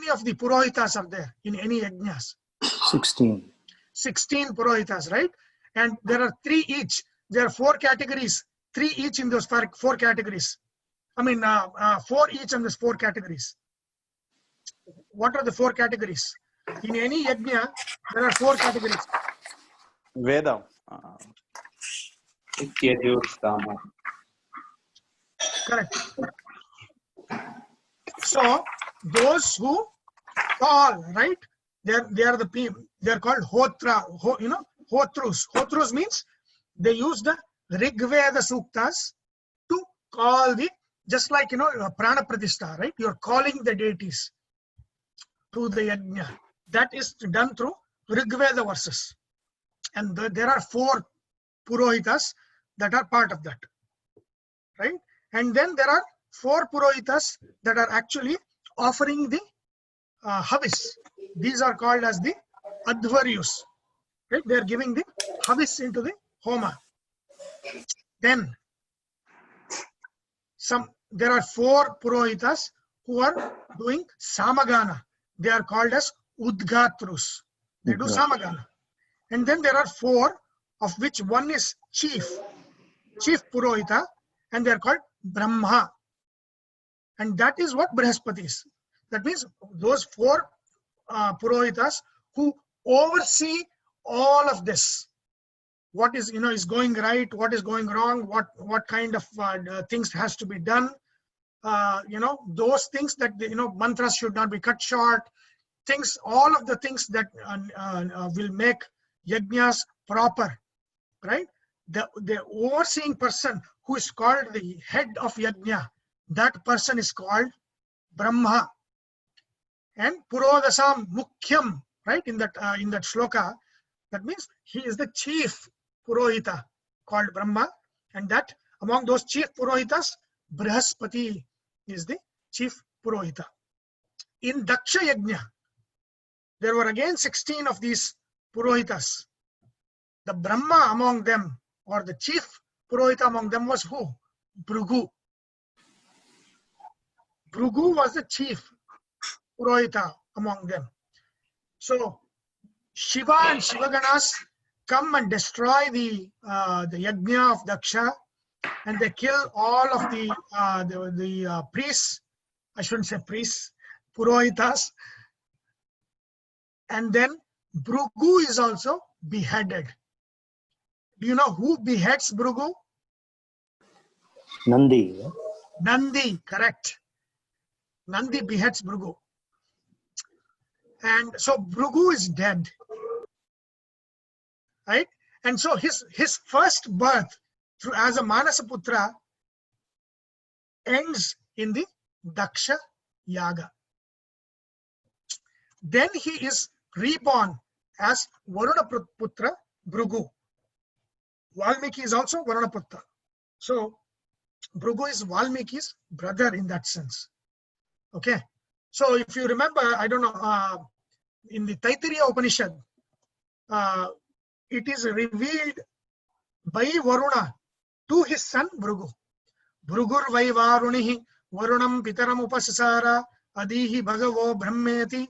of the Purohitas are there in any yajnas? 16. 16 Purohitas, right? And there are 3 each. There are 4 categories, 3 each in those 4 categories. I mean, 4 each in those 4 categories. What are the 4 categories? In any yajna, there are 4 categories. Veda. Correct. So those who call, right? They are the people. They are called Hotra. Hotrus. Hotrus means they use the Rigveda Suktas to call just like Prana Pratishta, right? You're calling the deities to the yajna. That is done through Rigveda verses. And there are 4 Purohitas that are part of that, right? And then there are 4 Purohitas that are actually offering the harvest. These are called as the Advaryus, right? They are giving the havis into the homa. Then there are 4 purohitas who are doing samagana. They are called as udgatrus. They do samagana. And then there are 4, of which one is chief purohita, and they are called Brahma. And that is what Brihaspati is. That means those 4 purohitas who oversee all of this. What is is going right, what is going wrong, what kind of things has to be done. Those things that mantras should not be cut short. Things, all of the things that will make yajnas proper, right? The overseeing person who is called the head of yajna, that person is called Brahma. And Purodasam Mukhyam, right? In that shloka, that means he is the chief Purohita called Brahma, and that among those chief Purohitas, Brihaspati is the chief Purohita. In Daksha Yajna, there were again 16 of these Purohitas. The Brahma among them, or the chief Purohita among them, was who? Bhrigu. Bhrigu was the chief Purohita among them. So Shiva and Shivaganas come and destroy the yajna of Daksha, and they kill all of the priests. I shouldn't say priests, Purohitas. And then Bhrigu is also beheaded. Do you know who beheads Bhrigu? Nandi. Yeah? Nandi, correct. Nandi beheads Bhrigu. And so Bhrigu is dead. Right? And so his first birth as a Manasaputra ends in the Daksha Yaga. Then he is reborn as Varuna Putra Bhrigu. Valmiki is also Varuna Putra. So Bhrigu is Valmiki's brother in that sense. Okay. So if you remember, I don't know, in the Taittiriya Upanishad, it is revealed by Varuna to his son Bhrigu. Bhrigur vai varunihi varunam pitaram upasara adihi bhagavo brahmeti.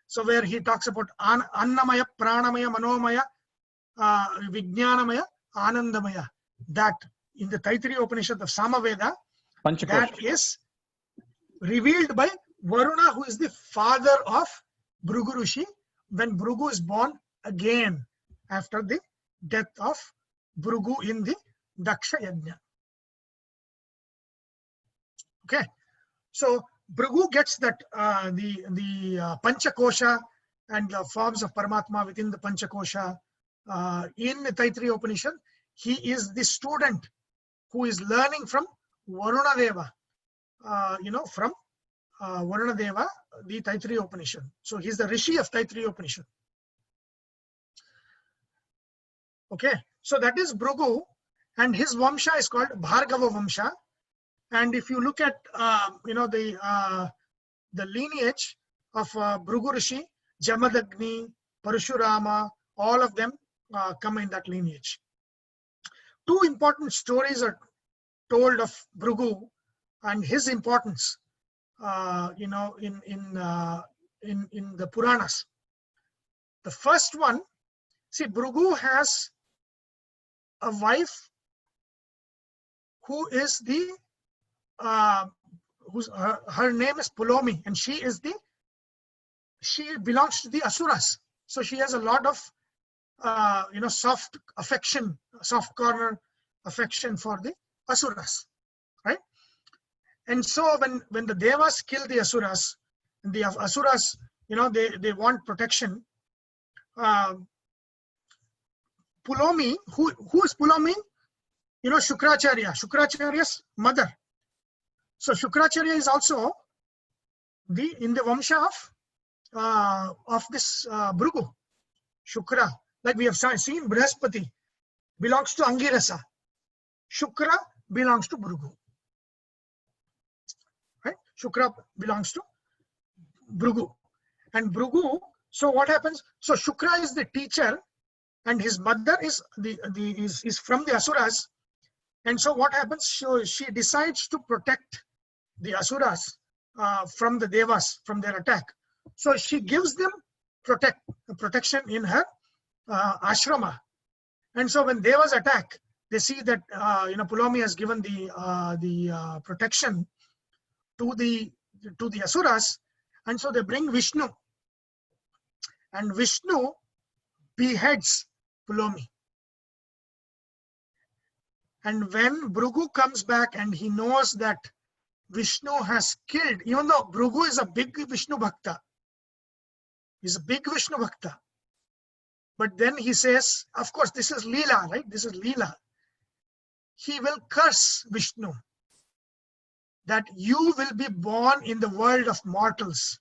So where he talks about annamaya, pranamaya, manomaya, vijnanamaya, anandamaya. That in the Taittiriya Upanishad of Samaveda, that is revealed by Varuna, who is the father of Bhrigu Rishi, when Bhrigu is born again after the death of Bhrigu in the Daksha Yajna. Okay, so Bhrigu gets that the Panchakosha and the forms of Paramatma within the Panchakosha. In the Taittiriya Upanishad, he is the student who is learning from Varuna Deva, from Varuna Deva, the Taittiriya Upanishad. So he's the Rishi of Taittiriya Upanishad. Okay, so that is Bhrigu, and his Vamsha is called Bhargava Vamsha. And if you look at the lineage of Bhrigu Rishi, Jamadagni, Parashurama, all of them come in that lineage. 2 important stories are told of Bhrigu and his importance, in the Puranas. The first one, see, Bhrigu has a wife who is the her name is Pulomi, and she belongs to the Asuras. So she has a lot of soft affection, soft corner affection for the Asuras, right? And so when the Devas kill the Asuras, and the Asuras, they want protection. Pulomi, who is Pulomi? Shukracharya's mother. So Shukracharya is also in the Vamsha of this Bhrigu, Shukra. Like we have seen, Brihaspati belongs to Angirasa. Shukra belongs to Bhrigu. Right? Shukra belongs to Bhrigu. And Bhrigu, so what happens? So Shukra is the teacher and his mother is from the Asuras. And so what happens? She decides to protect the Asuras from the Devas, from their attack. So she gives them protection in her ashrama. And so when Devas attack, they see that Pulomi has given the protection to the Asuras, and so they bring Vishnu, and Vishnu beheads Pulomi. And when Bhrigu comes back and he knows that Vishnu has killed, even though Bhrigu is a big Vishnu Bhakta, he's a big Vishnu Bhakta, but then he says, of course, this is Leela, right? This is Leela. He will curse Vishnu that you will be born in the world of mortals.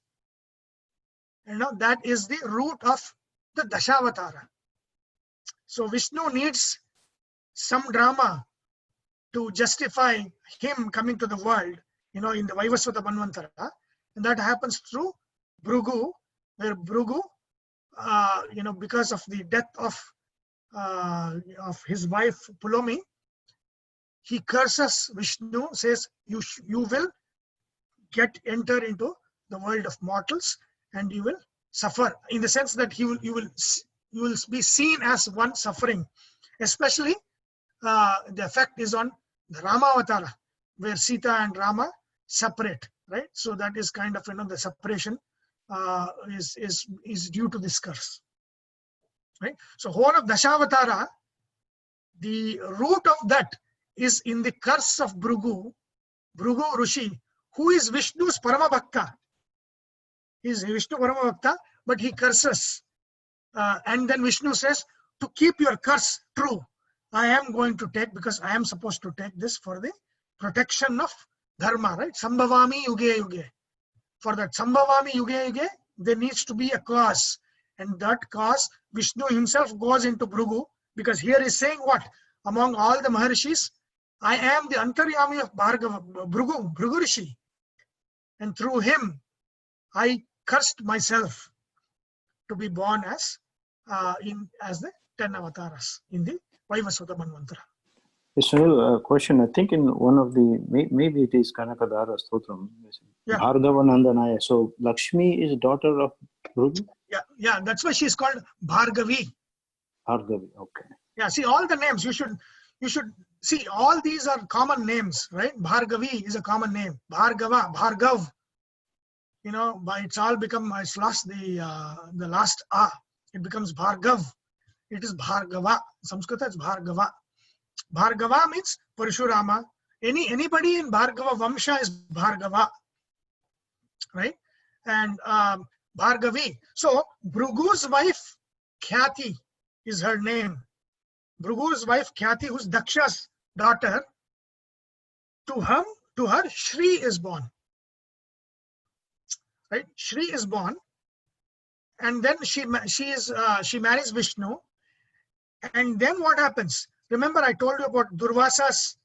That is the root of the Dashavatara. So Vishnu needs some drama to justify him coming to the world, in the Vaivasvata Manvantara. And that happens through Bhrigu, where Bhrigu, because of the death of his wife Pulomi, he curses Vishnu, says, you will enter into the world of mortals and you will suffer, in the sense that you will be seen as one suffering. Especially the effect is on the Rama Avatara, where Sita and Rama separate, right? So that is kind of, the separation is due to this curse, right? So whole of Dashavatara, the root of that is in the curse of Bhrigu Rishi, who is Vishnu's Parama Bhakta. He is Vishnu Parama Bhakta, but he curses. And then Vishnu says, to keep your curse true, I am going to take, because I am supposed to take this for the protection of Dharma, right? Sambhavami yuge yuge. For that Sambhavami yuge yuge, there needs to be a cause. And that cause, Vishnu himself goes into Bhrigu, because here is saying what? Among all the Maharishis, I am the Antaryami of Bhrigu Rishi. And through him, I cursed myself to be born as the 10 avatars in the Vaivasvata Manvantara. So a question, I think in one of the, maybe it is Kanakadara Stotram, Yeah. Bhargavanandanaya. So Lakshmi is daughter of Bhrigu? Yeah, that's why she's called Bhargavi. Bhargavi, okay. Yeah, see all the names, you should see, all these are common names, right? Bhargavi is a common name. Bhargava, Bhargav, but it's lost the last A. It becomes Bhargav. It is Bhargava. Samskrita is Bhargava. Bhargava means Parashurama. Anybody in Bhargava Vamsha is Bhargava, right? And Bhargavi. So Bhrigu's wife Khyati is her name. Bhrigu's wife Khyati, who's Daksha's daughter, to her Shri is born. Right? Shri is born, and then she marries Vishnu, and then what happens? Remember, I told you about Durvasa's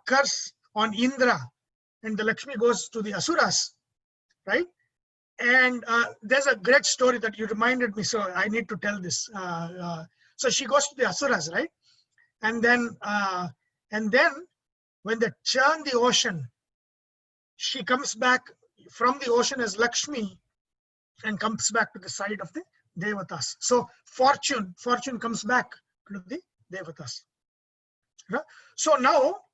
curse on Indra, and the Lakshmi goes to the Asuras, right? And there's a great story that you reminded me, so I need to tell this. So she goes to the Asuras, right? And then when they churn the ocean, she comes back from the ocean as Lakshmi and comes back to the side of the Devatas. So fortune comes back to the Devatas. So now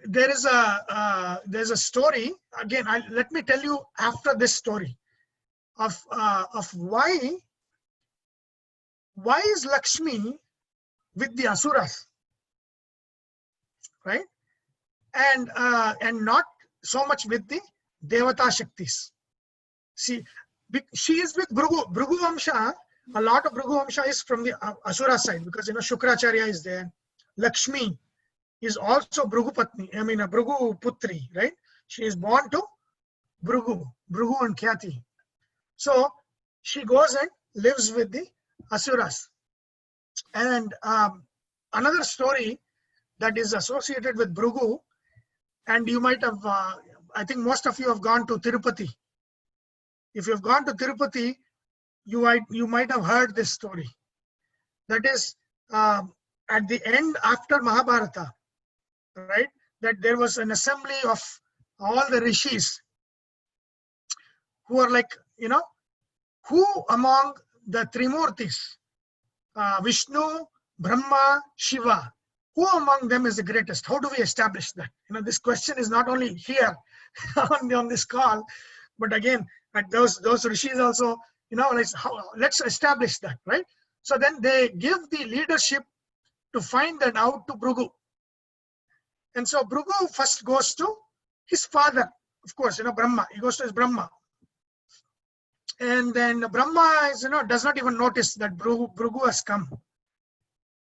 there's a story again. Let me tell you after this story of why is Lakshmi with the Asuras, right? And not so much with the Devata Shaktis. See, she is with Bhrigu Vamsha. A lot of Bhrigu Vamsha is from the Asura side, because Shukracharya is there. Lakshmi is also Bhrigu Patni, Bhrigu Putri, right? She is born to Bhrigu and Khyati. So she goes and lives with the Asuras. And another story that is associated with Bhrigu, and you might have, I think most of you have gone to Tirupati. If you have gone to Tirupati, you might have heard this story. that is at the end after Mahabharata, right? That there was an assembly of all the Rishis who are like, who among the Trimurtis, Vishnu, Brahma, Shiva, who among them is the greatest? How do we establish that? This question is not only here on this call, but again, at those Rishis also, let's establish that, right? So then they give the leadership to find that out to Bhrigu. And so Bhrigu first goes to his father, of course, Brahma. He goes to his Brahma. And then Brahma is, does not even notice that Bhrigu has come.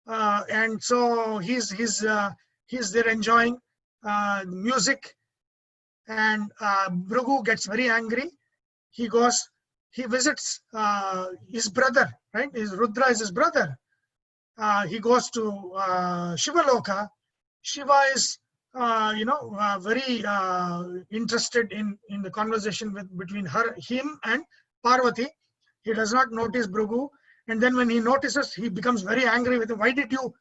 And so he's there enjoying music. And Bhrigu gets very angry. He visits his brother, right? Rudra is his brother. He goes to Shivaloka. Shiva is, very interested in the conversation between him and Parvati. He does not notice Bhrigu. And then when he notices, he becomes very angry with him. Why did you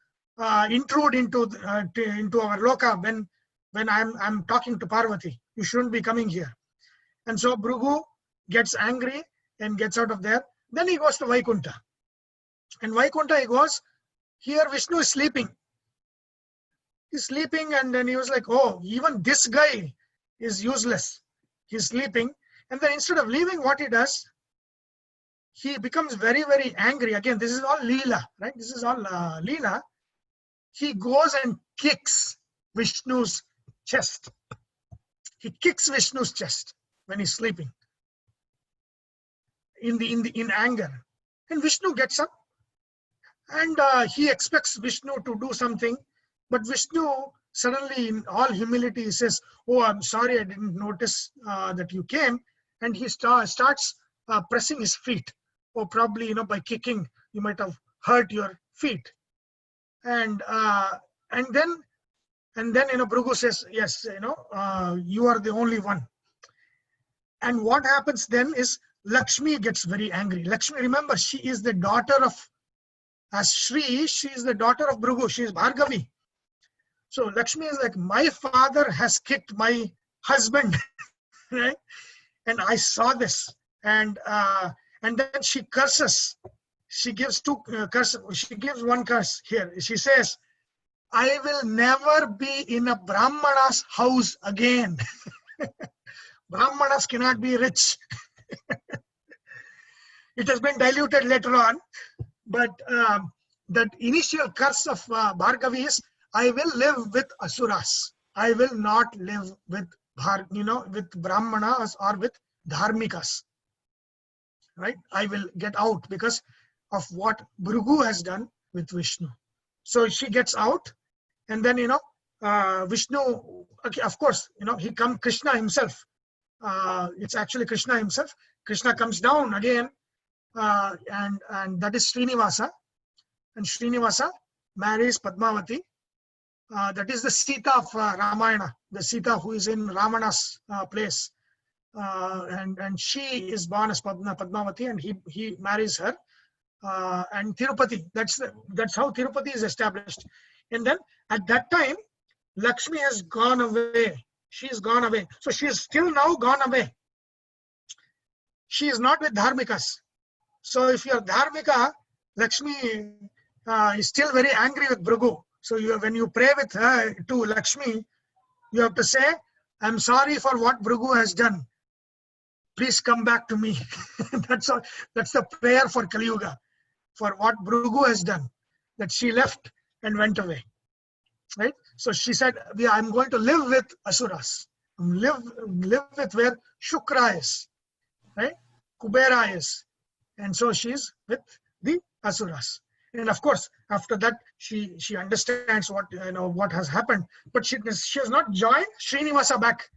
intrude into our loka when I'm talking to Parvati? You shouldn't be coming here. And so Bhrigu gets angry and gets out of there. Then he goes to Vaikuntha. And Vaikuntha he goes, here Vishnu is sleeping. He's sleeping, and then he was like, oh, even this guy is useless. He's sleeping. And then instead of leaving, what he does, he becomes very, very angry. Again, this is all Leela, right? This is all Leela. He goes and kicks Vishnu's chest. He kicks Vishnu's chest when he's sleeping in anger. And Vishnu gets up, and he expects Vishnu to do something. But Vishnu suddenly, in all humility, says, oh, I'm sorry, I didn't notice that you came. And he starts pressing his feet. Or probably, by kicking, you might have hurt your feet. And then Bhrigu says, yes, you are the only one. And what happens then is Lakshmi gets very angry. Lakshmi, remember, she is the daughter of, as Shri, she is the daughter of Bhrigu. She is Bhargavi. So Lakshmi is like, my father has kicked my husband, right? And I saw this. And then she curses. She gives two curses. She gives one curse here. She says, I will never be in a Brahmana's house again. Brahmanas cannot be rich. It has been diluted later on. But that initial curse of Bhargavi is, I will live with Asuras. I will not live with Brahmanas or with Dharmikas. Right? I will get out because of what Bhrigu has done with Vishnu. So she gets out, and then Vishnu, okay, of course, Krishna himself. It's actually Krishna himself. Krishna comes down again, and that is Srinivasa. And Srinivasa marries Padmavati. That is the Sita of Ramayana, the Sita who is in Ravana's place. And she is born as Padmavati, and he marries her. And Tirupati, that's how Tirupati is established. And then at that time, Lakshmi has gone away. She has gone away. So she is still now gone away. She is not with Dharmikas. So if you are Dharmika, Lakshmi is still very angry with Bhrigu. So when you pray with her to Lakshmi, you have to say, I'm sorry for what Bhrigu has done. Please come back to me. That's all. That's the prayer for Kali Yuga, for what Bhrigu has done, that she left and went away. Right? So she said, I'm going to live with Asuras. Live with where Shukra is. Right? Kubera is. And so she's with the Asuras. And of course, after that, she understands what has happened. But she has not joined Srinivasa back.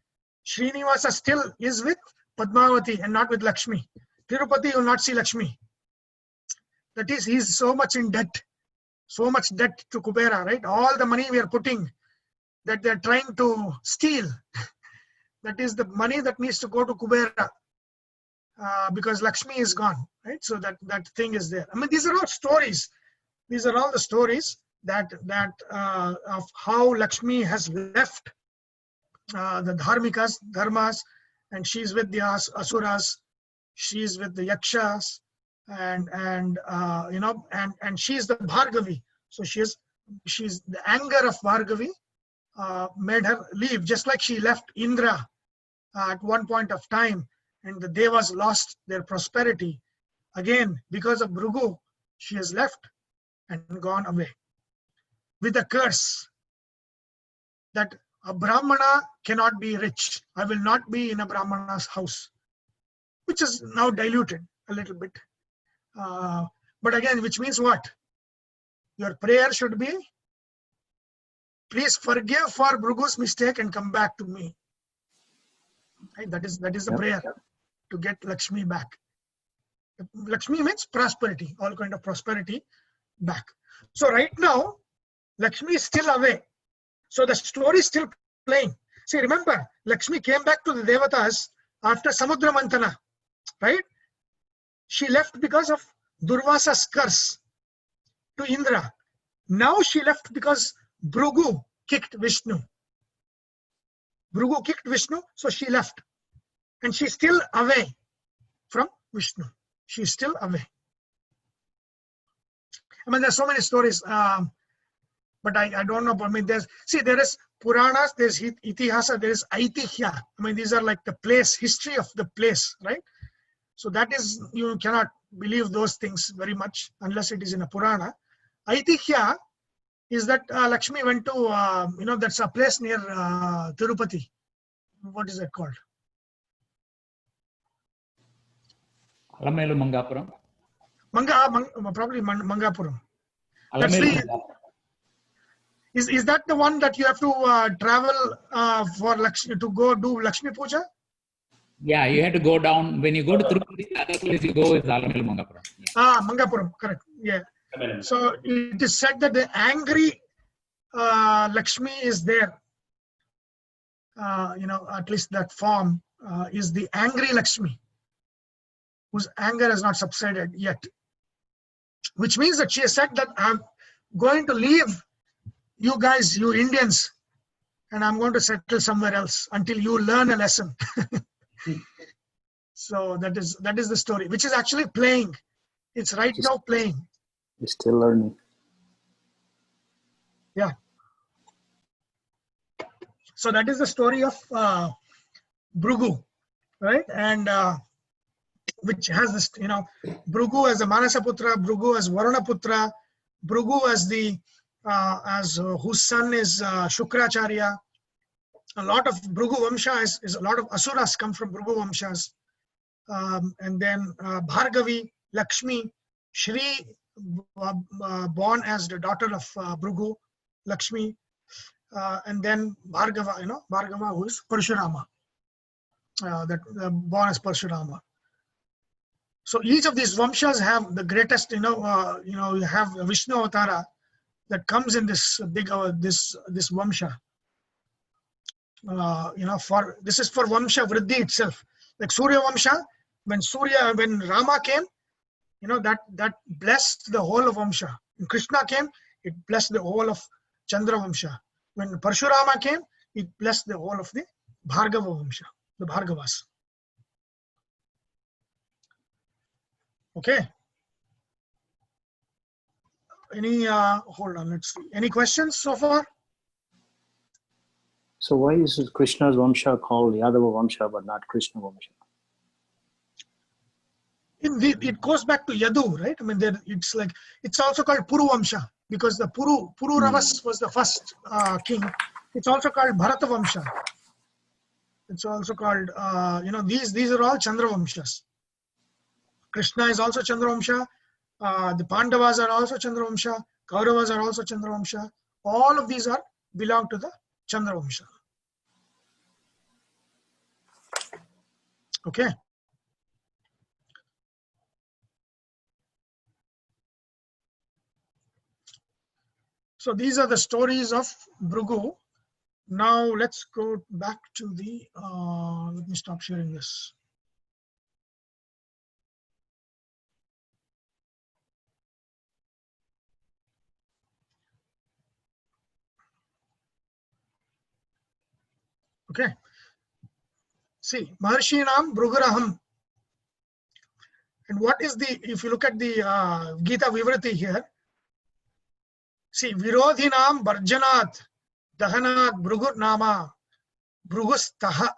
Srinivasa still is with Padmavati and not with Lakshmi. Tirupati will not see Lakshmi. That is, he's so much in debt. So much debt to Kubera, right? All the money we are putting that they're trying to steal. That is the money that needs to go to Kubera. Because Lakshmi is gone, right? So that thing is there. I mean, these are all stories. These are all the stories that of how Lakshmi has left the dharmas, and she's with the asuras, she's with the yakshas, and she's the Bhargavi. So she's the anger of Bhargavi made her leave, just like she left Indra at one point of time, and the Devas lost their prosperity. Again, because of Bhrigu, she has left and gone away with a curse that a Brahmana cannot be rich. I will not be in a Brahmana's house, which is now diluted a little bit. But again, which means what? Your prayer should be, please forgive for Bhrigu's mistake and come back to me. Right? That is the prayer to get Lakshmi back. Lakshmi means prosperity, all kind of prosperity back. So right now, Lakshmi is still away. So the story is still playing. See, remember, Lakshmi came back to the Devatas after Samudra Mantana, right? She left because of Durvasa's curse to Indra. Now she left because Bhrigu kicked Vishnu. Bhrigu kicked Vishnu, so she left. And she's still away from Vishnu. She's still away. I mean, there's so many stories, but I don't know. I mean, there is Puranas, there's Itihasa, there is Aitihya. I mean, these are like the place, history of the place, right? So that is, you cannot believe those things very much unless it is in a Purana. Aitihya is that Lakshmi went to, that's a place near Tirupati. What is that called? Alamelu Mangapuram. Probably Mangapuram. Actually, is that the one that you have to travel for Lakshmi to go do Lakshmi Puja? Yeah, you have to go down. When you go to Tirupati, the other place you go is Alamelu Mangapuram. Yeah. Mangapuram, correct. Yeah. So it is said that the angry Lakshmi is there. At least that form is the angry Lakshmi, whose anger has not subsided yet. Which means that she has said that I'm going to leave you guys, you Indians, and I'm going to settle somewhere else until you learn a lesson. So that is the story, which is actually playing. It's right now playing. We're still learning. Yeah. So that is the story of Bhrigu, right? And which has this, Bhrigu as the Manasaputra, Bhrigu as Varunaputra, Bhrigu as the whose son is Shukracharya. A lot of Bhrigu Vamsha is a lot of Asuras come from Bhrigu Vamshas. And then Bhargavi, Lakshmi, Shri, born as the daughter of Bhrigu, Lakshmi, and then Bhargava, Bhargava who is Parshurama, born as Parshurama. So each of these Vamshas have the greatest, you have Vishnu Avatara that comes in this big, this Vamsha. This is for Vamsha Vriddhi itself. Like Surya Vamsha, when Rama came, that blessed the whole of Vamsha. When Krishna came, it blessed the whole of Chandra Vamsha. When Parshurama came, it blessed the whole of the Bhargava Vamsha, the Bhargavas. Okay. Hold on, let's see. Any questions so far? So why is Krishna's Vamsha called Yadava Vamsha but not Krishna Vamsha? It goes back to Yadu, right? I mean, it's also called Puru Vamsha because the Pururavas was the first king. It's also called Bharata Vamsha. It's also called, these are all Chandra Vamshas. Krishna is also Chandra Vamsha. The Pandavas are also Chandra Vamsha. Kauravas are also Chandra Vamsha. All of these belong to the Chandra Vamsha. Okay. So these are the stories of Bhrigu. Now let's go back to the, let me stop sharing this. Okay. See, Maharshinam Bhruguraham. And what is the, if you look at the Gita Vivrati here, see, Virodhinam Barjanat Dahanat Bhrugur Nama Bhrugustaha.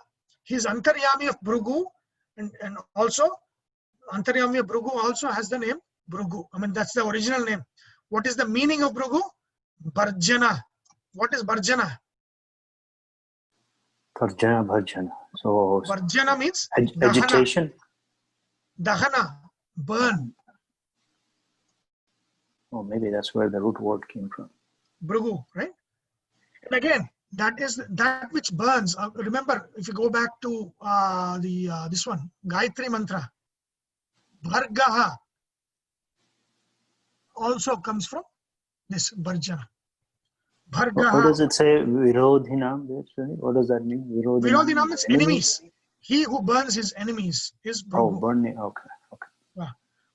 He is Antaryami of Bhrigu, and also Antaryami of Bhrigu also has the name Bhrigu. I mean, that's the original name. What is the meaning of Bhrigu? Barjana. What is Barjana? Tarjana Bharjana. So Barjana means Dahana. agitation. Dahana, burn. Oh, maybe that's where the root word came from. Bhrigu, right? And again, that is that which burns. Remember, if you go back to this one, Gayatri Mantra, Bhargaha also comes from this Bharjana. What does it say? Virodhinam? What does that mean? Virodhinam means enemies. He who burns his enemies is Bhrigu. Oh, burning. Okay.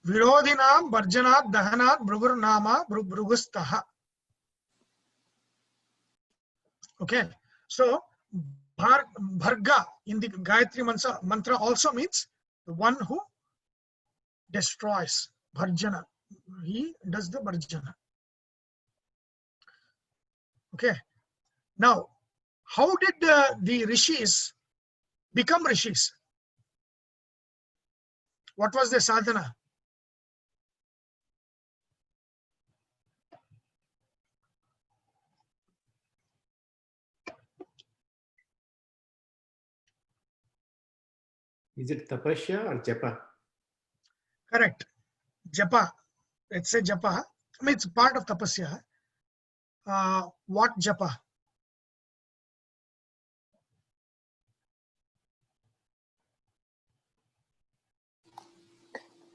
Virodhinam Bharjanat Dahanat Bhrugur Nama Bhrugustaha. Okay, so Bharga in the Gayatri mantra also means the one who destroys. Bharjana. He does the Bharjana. Okay. Now, how did the Rishis become Rishis? What was their sadhana? Is it tapasya or japa? Correct. Japa. Let's say japa. I mean, it's part of tapasya. What japa?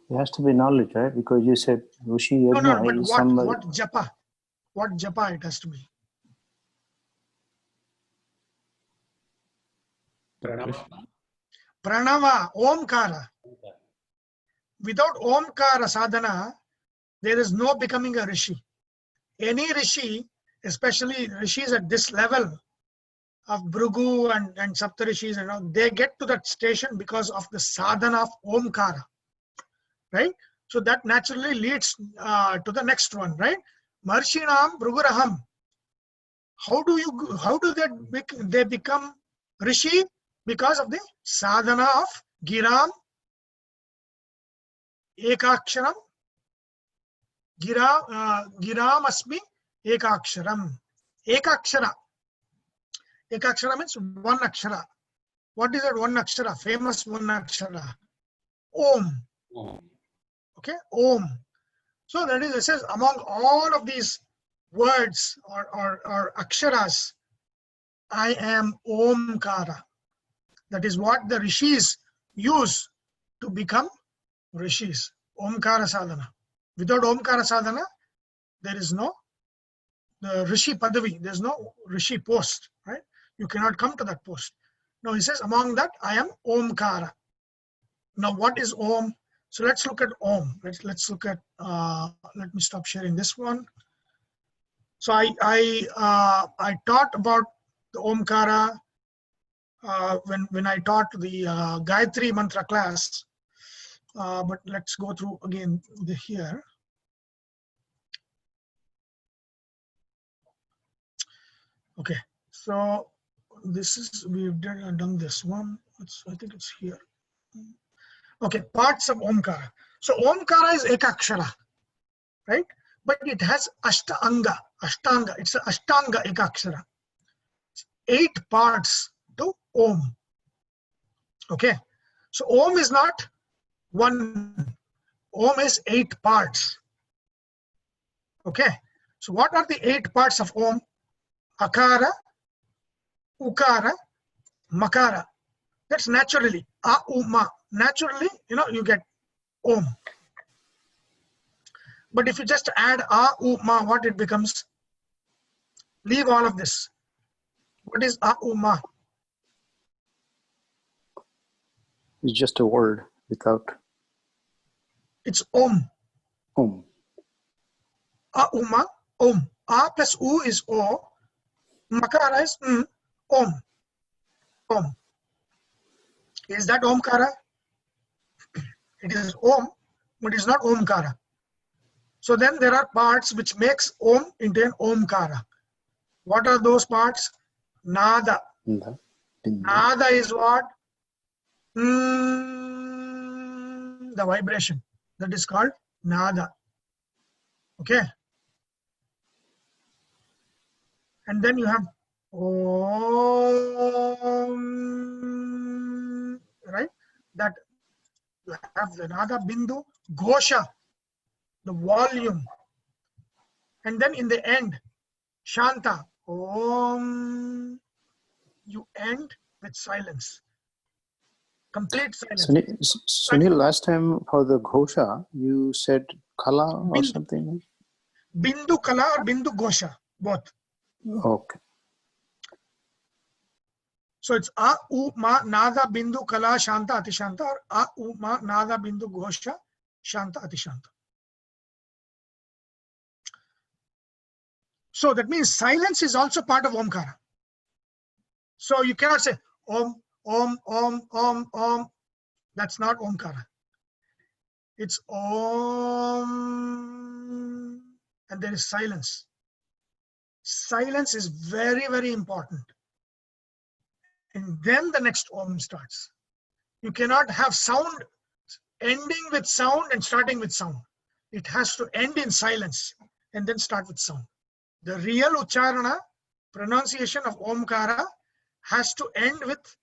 It has to be knowledge, right? Because you said Rishi Yajna No, but is somebody. what japa? What japa it has to be? Pranava, Omkara. Without Omkara sadhana, there is no becoming a Rishi. Any Rishi, especially Rishis at this level of Bhrigu and Saptarishis, and all, they get to that station because of the sadhana of Omkara. Right? So that naturally leads to the next one, right? Maharshinam Bhruguraham. How do they become Rishi? Because of the sadhana of Giram, Ekaksharam, Giram Asmi, Ekaksharam. Ekakshara. Ekakshara means one akshara. What is that one akshara? Famous one akshara. Om. Okay, Om. So that is, it says, among all of these words or aksharas, I am Omkara. That is what the Rishis use to become Rishis. Omkara sadhana. Without Omkara sadhana, there is no the Rishi Padavi. There is no Rishi post. Right? You cannot come to that post. Now he says, among that, I am Omkara. Now what is Om? So let's look at Om. Let's look at. Let me stop sharing this one. So I taught about the Omkara when I taught the Gayatri Mantra class. But let's go through again here. Okay. So this is we've done this one. I think it's here. Okay, parts of Omkara. So Omkara is Ekakshara, right? But it has Ashtanga. It's an Ashtanga Ekakshara. 8 parts to Om. Okay. So Om is not one. Om is 8 parts. Okay. So what are the 8 parts of Om? Akara, Ukara, Makara. That's naturally. A-U-Ma. Naturally, you get Om. But if you just add A-U-Ma, what it becomes? Leave all of this. What is A-U-Ma? It's just a word without. It's Om. Om. A-U-Ma, Om. A plus U is O. Makara is Om. Om. Is that Omkara? It is Om, but it is not Omkara. So then there are parts which makes Om into an Omkara. What are those parts? Nada. Nada is what? The vibration. That is called Nada. Okay. And then you have Om, right? That you have the Nada Bindu, Ghosha, the volume. And then in the end, Shanta, Om, you end with silence. Complete silence. Sunil, last time for the Ghosha, you said Kala or something? Bindu Kala or Bindu Ghosha, both. Okay. So it's A, U, Ma, Nada, Bindu, Kala, Shanta, Atishanta, or A, U, Ma, Nada, Bindu, Ghosha, Shanta, Atishanta. So that means silence is also part of Omkara. So you cannot say Om, Om, Om, Om, Om. That's not Omkara. It's Om, and there is silence. Silence is very, very important. And then the next Om starts. You cannot have sound ending with sound and starting with sound. It has to end in silence and then start with sound. The real Ucharana, pronunciation of Omkara, has to end with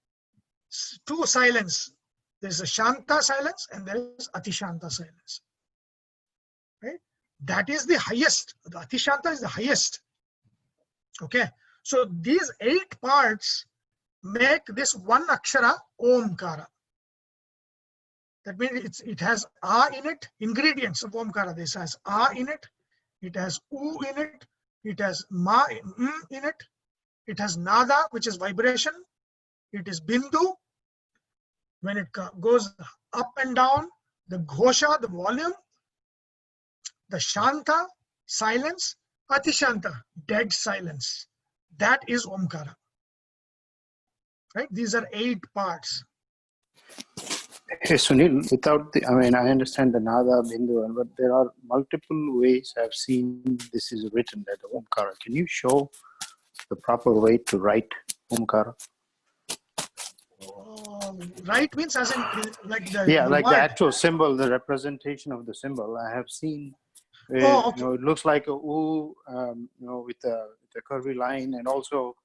two silence. There's a Shanta silence and there is Atishanta silence. Right? That is the highest. The Atishanta is the highest. Okay. So these 8 parts make this one Akshara Omkara. That means it has A in it, ingredients of Omkara. This has A in it, it has U in it, it has Ma in it, it has Nada, which is vibration, it is Bindu, when it goes up and down, the Ghosha, the volume, the Shanta, silence, Atishanta, dead silence. That is Omkara. Right? These are 8 parts. Hey Sunil, without the, I understand the Nada, Bindu, but there are multiple ways I've seen this is written as Omkara. Can you show the proper way to write Omkara? Right means as in like the like word. the actual symbol, the representation of the symbol. I have seen, okay. it looks like a U, with a curvy line, and also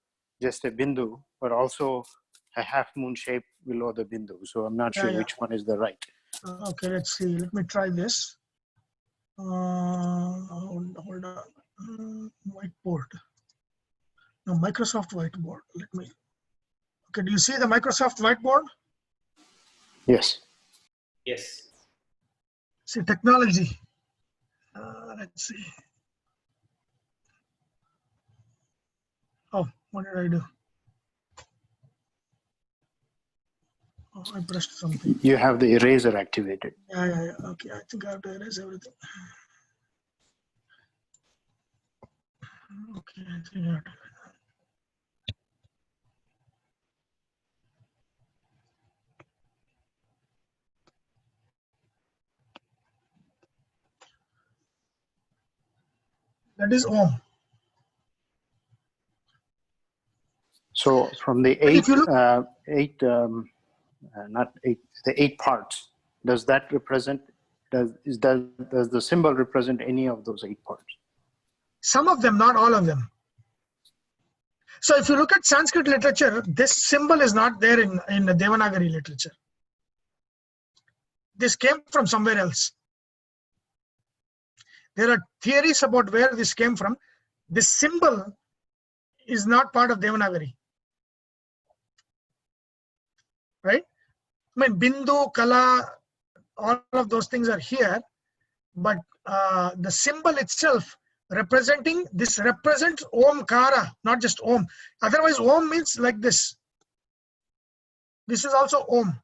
just a Bindu, but also a half moon shape below the Bindu. So I'm not sure which one is the right. Okay, let's see. Let me try this. Hold on. Whiteboard. No, Microsoft Whiteboard. Let me. Okay, do you see the Microsoft Whiteboard? Yes. Yes. See, technology. Let's see. Oh, what did I do? Oh, I pressed something. You have the eraser activated. Yeah. Okay, I think I have to erase everything. Okay, I think I have to. That is Om. So from the If you look, the 8 parts, does that represent, does the symbol represent any of those 8 parts? some of them, not all of them. So if you look at Sanskrit literature, this symbol is not there in the Devanagari literature. This came from somewhere else. There are theories about where this came from. This symbol is not part of Devanagari. Right? I mean, Bindu, Kala, all of those things are here, but the symbol itself representing, this represents Omkara, not just Om. Otherwise, Om means like this. This is also Om.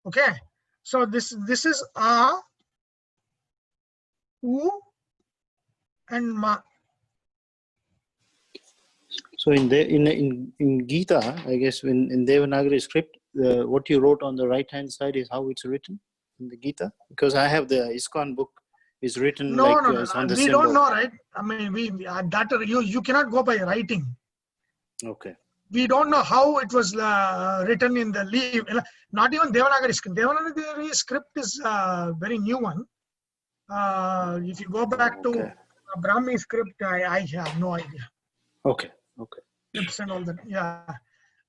Okay? So this is A, U, and Ma. So in Gita, I guess in Devanagari script, what you wrote on the right hand side is how it's written in the Gita. Because I have the ISKCON book is written No, like no, no. it's on the We symbol. don't know, right? I mean, that you cannot go by writing. Okay. We don't know how it was written in the leaf. Not even Devanagari script. Devanagari script is a very new one. If you go back to Brahmi script, I have no idea. Okay. Okay. Scripts and all that. Yeah.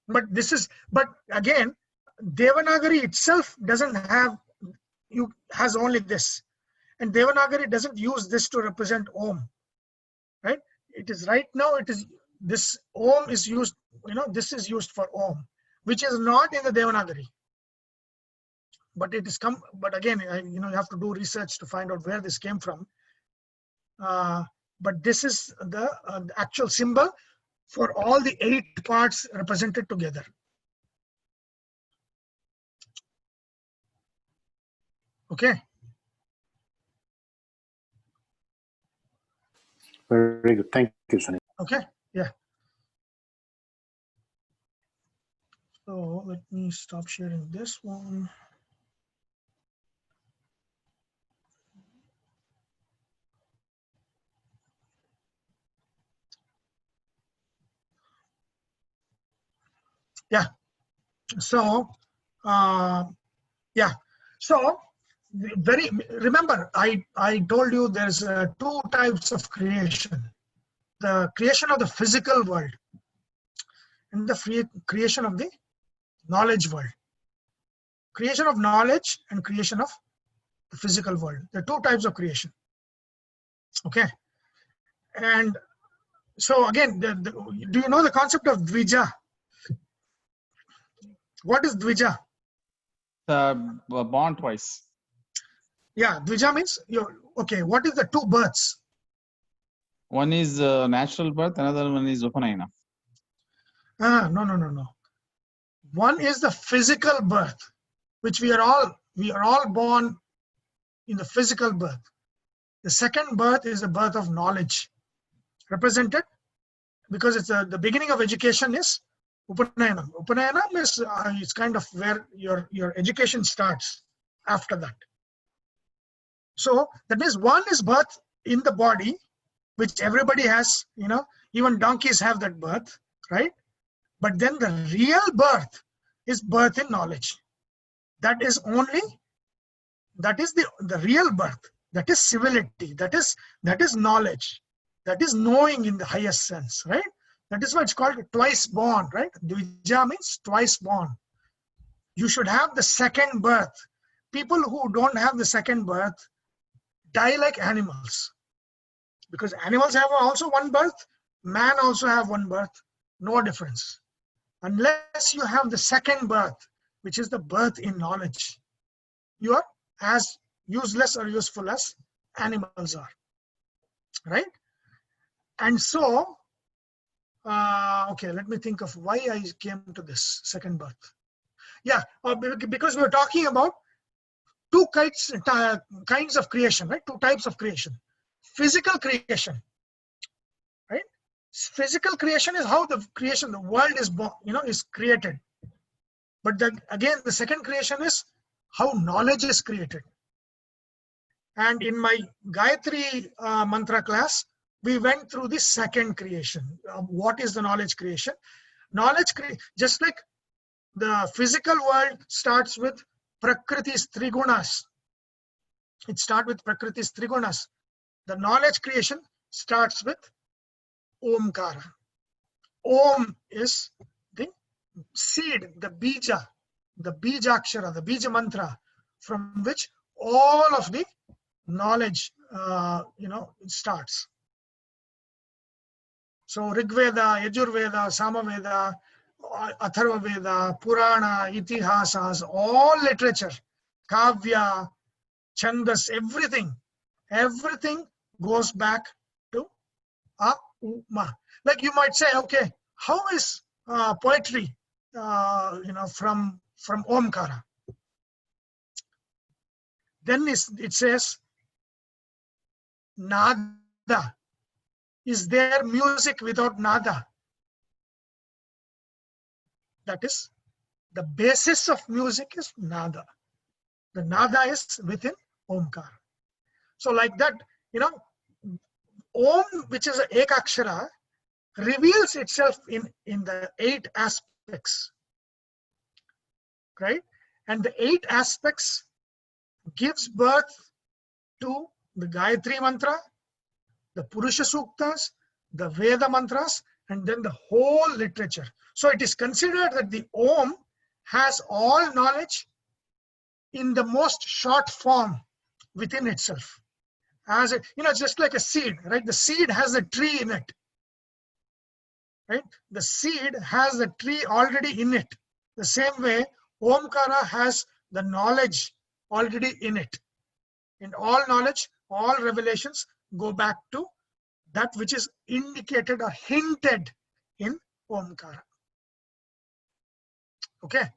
But again, Devanagari itself doesn't have, has only this. And Devanagari doesn't use this to represent Om. Right? It is right now, it is this Om is used, this is used for Om, which is not in the Devanagari. But it is but again, you have to do research to find out where this came from. But this is the actual symbol for all the 8 parts represented together. Okay. Very good. Thank you, Sunil. Okay. Yeah. So let me stop sharing this one. Yeah. So, yeah. So, remember, I told you there's 2 types of creation: the creation of the physical world and the creation of the knowledge world. Creation of knowledge and creation of the physical world. There are 2 types of creation. Okay. And so again, do you know the concept of Dvija? What is Dvija? Born twice. Yeah, Dvija means, okay, what is the 2 births? One is natural birth, another one is Upanayana. No. One is the physical birth, which we are all born in the physical birth. The second birth is the birth of knowledge, represented because it's the beginning of education is Upanayana. Upanayana is it's kind of where your education starts after that. So that means one is birth in the body, which everybody has, even donkeys have that birth, right? But then the real birth is birth in knowledge. That is the real birth. That is civility. That is knowledge. That is knowing in the highest sense, right? That is why it's called twice born, right? Dvija means twice born. You should have the second birth. People who don't have the second birth die like animals. Because animals have also one birth, man also have one birth, no difference. Unless you have the second birth, which is the birth in knowledge, you are as useless or useful as animals are, right? And so, okay, let me think of why I came to this second birth. Yeah, because we're talking about 2 kinds of creation, right? 2 types of creation. Physical creation, right? Physical creation is how the world is born, is created. But again, the second creation is how knowledge is created. And in my Gayatri mantra class, we went through the second creation. What is the knowledge creation? Just like the physical world starts with Prakriti's Trigunas. It starts with Prakriti's Trigunas. The knowledge creation starts with Omkara. Om is the seed, the bija akshara, the bija mantra, from which all of the knowledge, starts. So Rigveda, Yajurveda, Samaveda, Atharva Veda, Purana, Itihasas, all literature, Kavya, Chandas, everything goes back to Uma. Like you might say, okay, how is poetry, from Omkara? Then it says, Nada. Is there music without nada? That is the basis of music is nada. The nada is within Omkara. So like that, Om, which is a ekakshara, reveals itself in the 8 aspects, right? And the 8 aspects gives birth to the Gayatri mantra, the Purusha Suktas, the Veda mantras, and then the whole literature. So it is considered that the Om has all knowledge in the most short form within itself. As a, just like a seed, right? The seed has a tree in it, right? The seed has the tree already in it. The same way, Omkara has the knowledge already in it. And all knowledge, all revelations go back to that which is indicated or hinted in Omkara. Okay.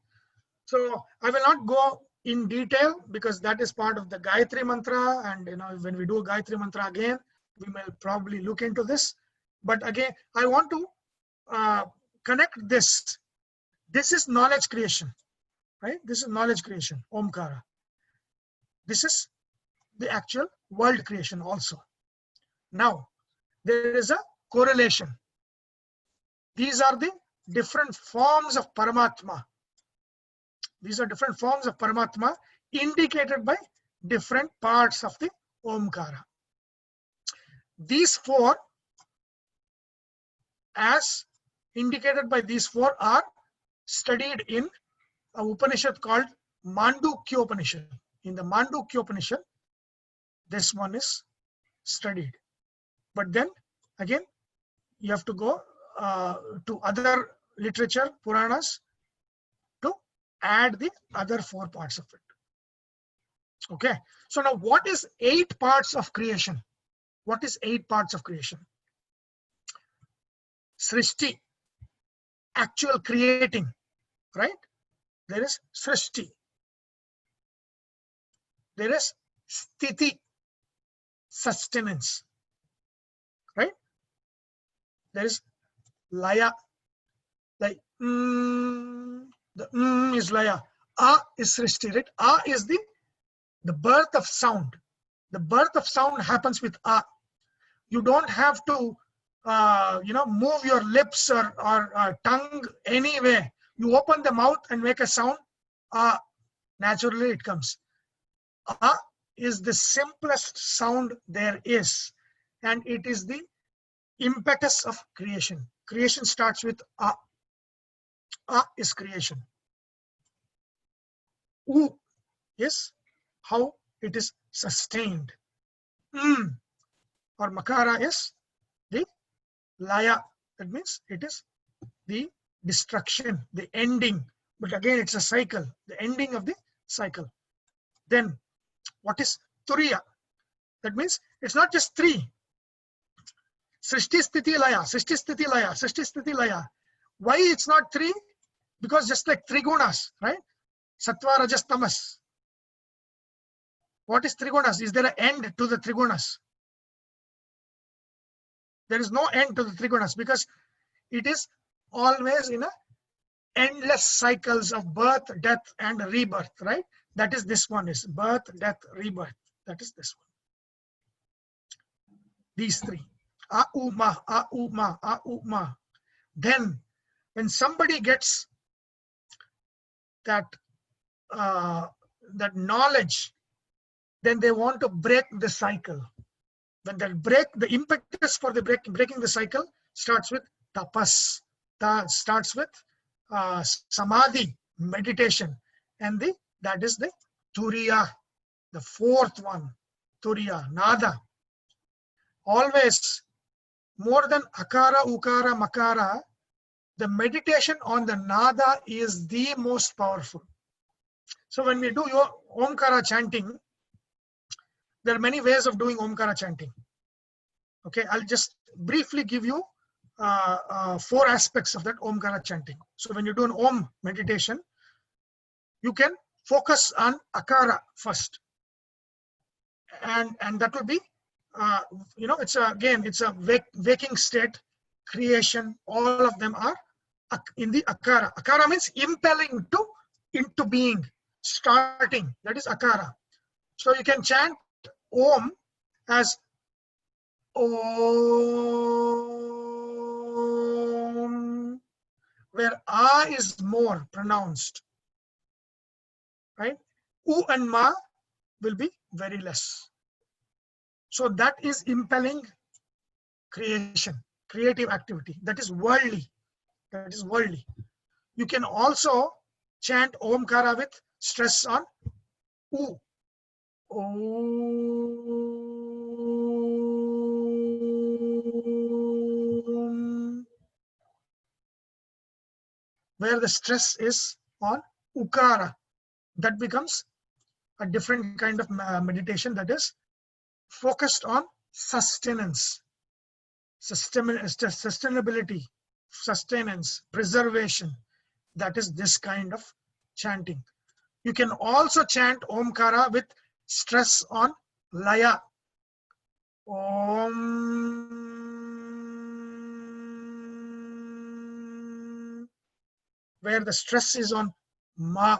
So I will not go in detail because that is part of the Gayatri mantra, and when we do Gayatri mantra again, we may probably look into this. But again, I want to connect this. This is knowledge creation, right? This is knowledge creation, Omkara. This is the actual world creation also. Now, there is a correlation. These are the different forms of Paramatma. These are different forms of Paramatma indicated by different parts of the Omkara. These 4, as indicated by these 4, are studied in a Upanishad called Mandukya Upanishad. In the Mandukya Upanishad, this one is studied. But then again, you have to go to other literature, Puranas, to add the other 4 parts of it. Okay. So now what is 8 parts of creation? What is 8 parts of creation? Srishti, actual creating, right? There is Srishti. There is Sthiti, sustenance, right? There is Laya, like the is Laya. A is Srishti, right? A is the birth of sound. The birth of sound happens with A. You don't have to move your lips or tongue anyway. You open the mouth and make a sound, naturally it comes. A is the simplest sound there is, and it is the impetus of creation. Creation starts with A. A is creation. U is how it is sustained. Or Makara is the Laya. That means it is the destruction, the ending. But again, it's a cycle, the ending of the cycle. Then what is Turiya? That means it's not just 3. Srishti Sthiti Laya, Srishti Sthiti Laya, Srishti Sthiti Laya. Why it's not 3? Because just like 3 gunas, right? Sattva, Rajas, Tamas. What is 3 gunas? Is there an end to the 3 gunas? There is no end to the 3 gunas because it is always in a endless cycles of birth, death, and rebirth, right? That is this one is birth, death, rebirth. That is this one. These 3. A-u-ma, a-u-ma, a-u-ma. Then when somebody gets that knowledge, then they want to break the cycle. When they break, the impetus for the breaking the cycle starts with tapas, starts with samadhi, meditation, and that is the turiya, the 4th one, turiya, nada. Always more than akara, ukara, makara, the meditation on the nada is the most powerful. So when we do your Omkara chanting, there are many ways of doing Omkara chanting. Okay, I'll just briefly give you 4 aspects of that Omkara chanting. So when you do an Om meditation, you can focus on Akara first. And that will be, it's a waking state, creation, all of them are in the akara. Akara means impelling into being, starting. That is akara. So you can chant Om as Om, where A is more pronounced, right? U and Ma will be very less. So that is impelling creation, creative activity. That is worldly. That is worldly. You can also chant Omkara with stress on U. Om, where the stress is on Ukara. That becomes a different kind of meditation that is focused on sustenance, sustainability, sustenance, preservation. That is this kind of chanting. You can also chant Omkara with stress on Laya. Om, where the stress is on Ma.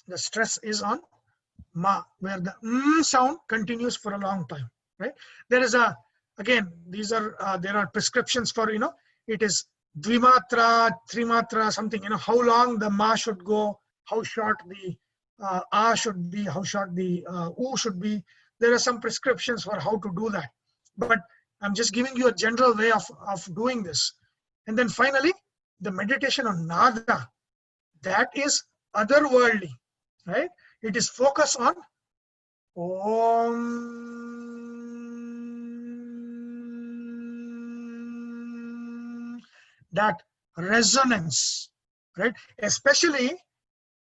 The stress is on Ma, where the sound continues for a long time, right? There is a, again, these are, there are prescriptions for, it is Dvimatra, Trimatra, something, how long the Ma should go, how short the A should be, how short the U should be. There are some prescriptions for how to do that. But I'm just giving you a general way of doing this. And then finally, the meditation on Nada, that is otherworldly, right? It is focused on Om, that resonance, right? Especially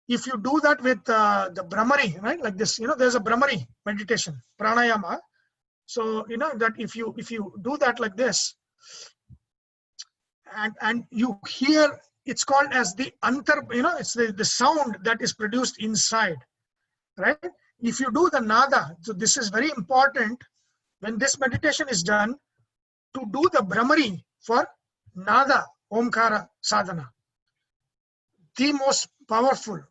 if you do that with the Brahmari, right? Like this, there's a Brahmari meditation, pranayama. So, that if you do that like this, and you hear, it's called as the antar, it's the sound that is produced inside, right? If you do the nada, so this is very important when this meditation is done, to do the Brahmari for nada, Omkara sadhana. The most powerful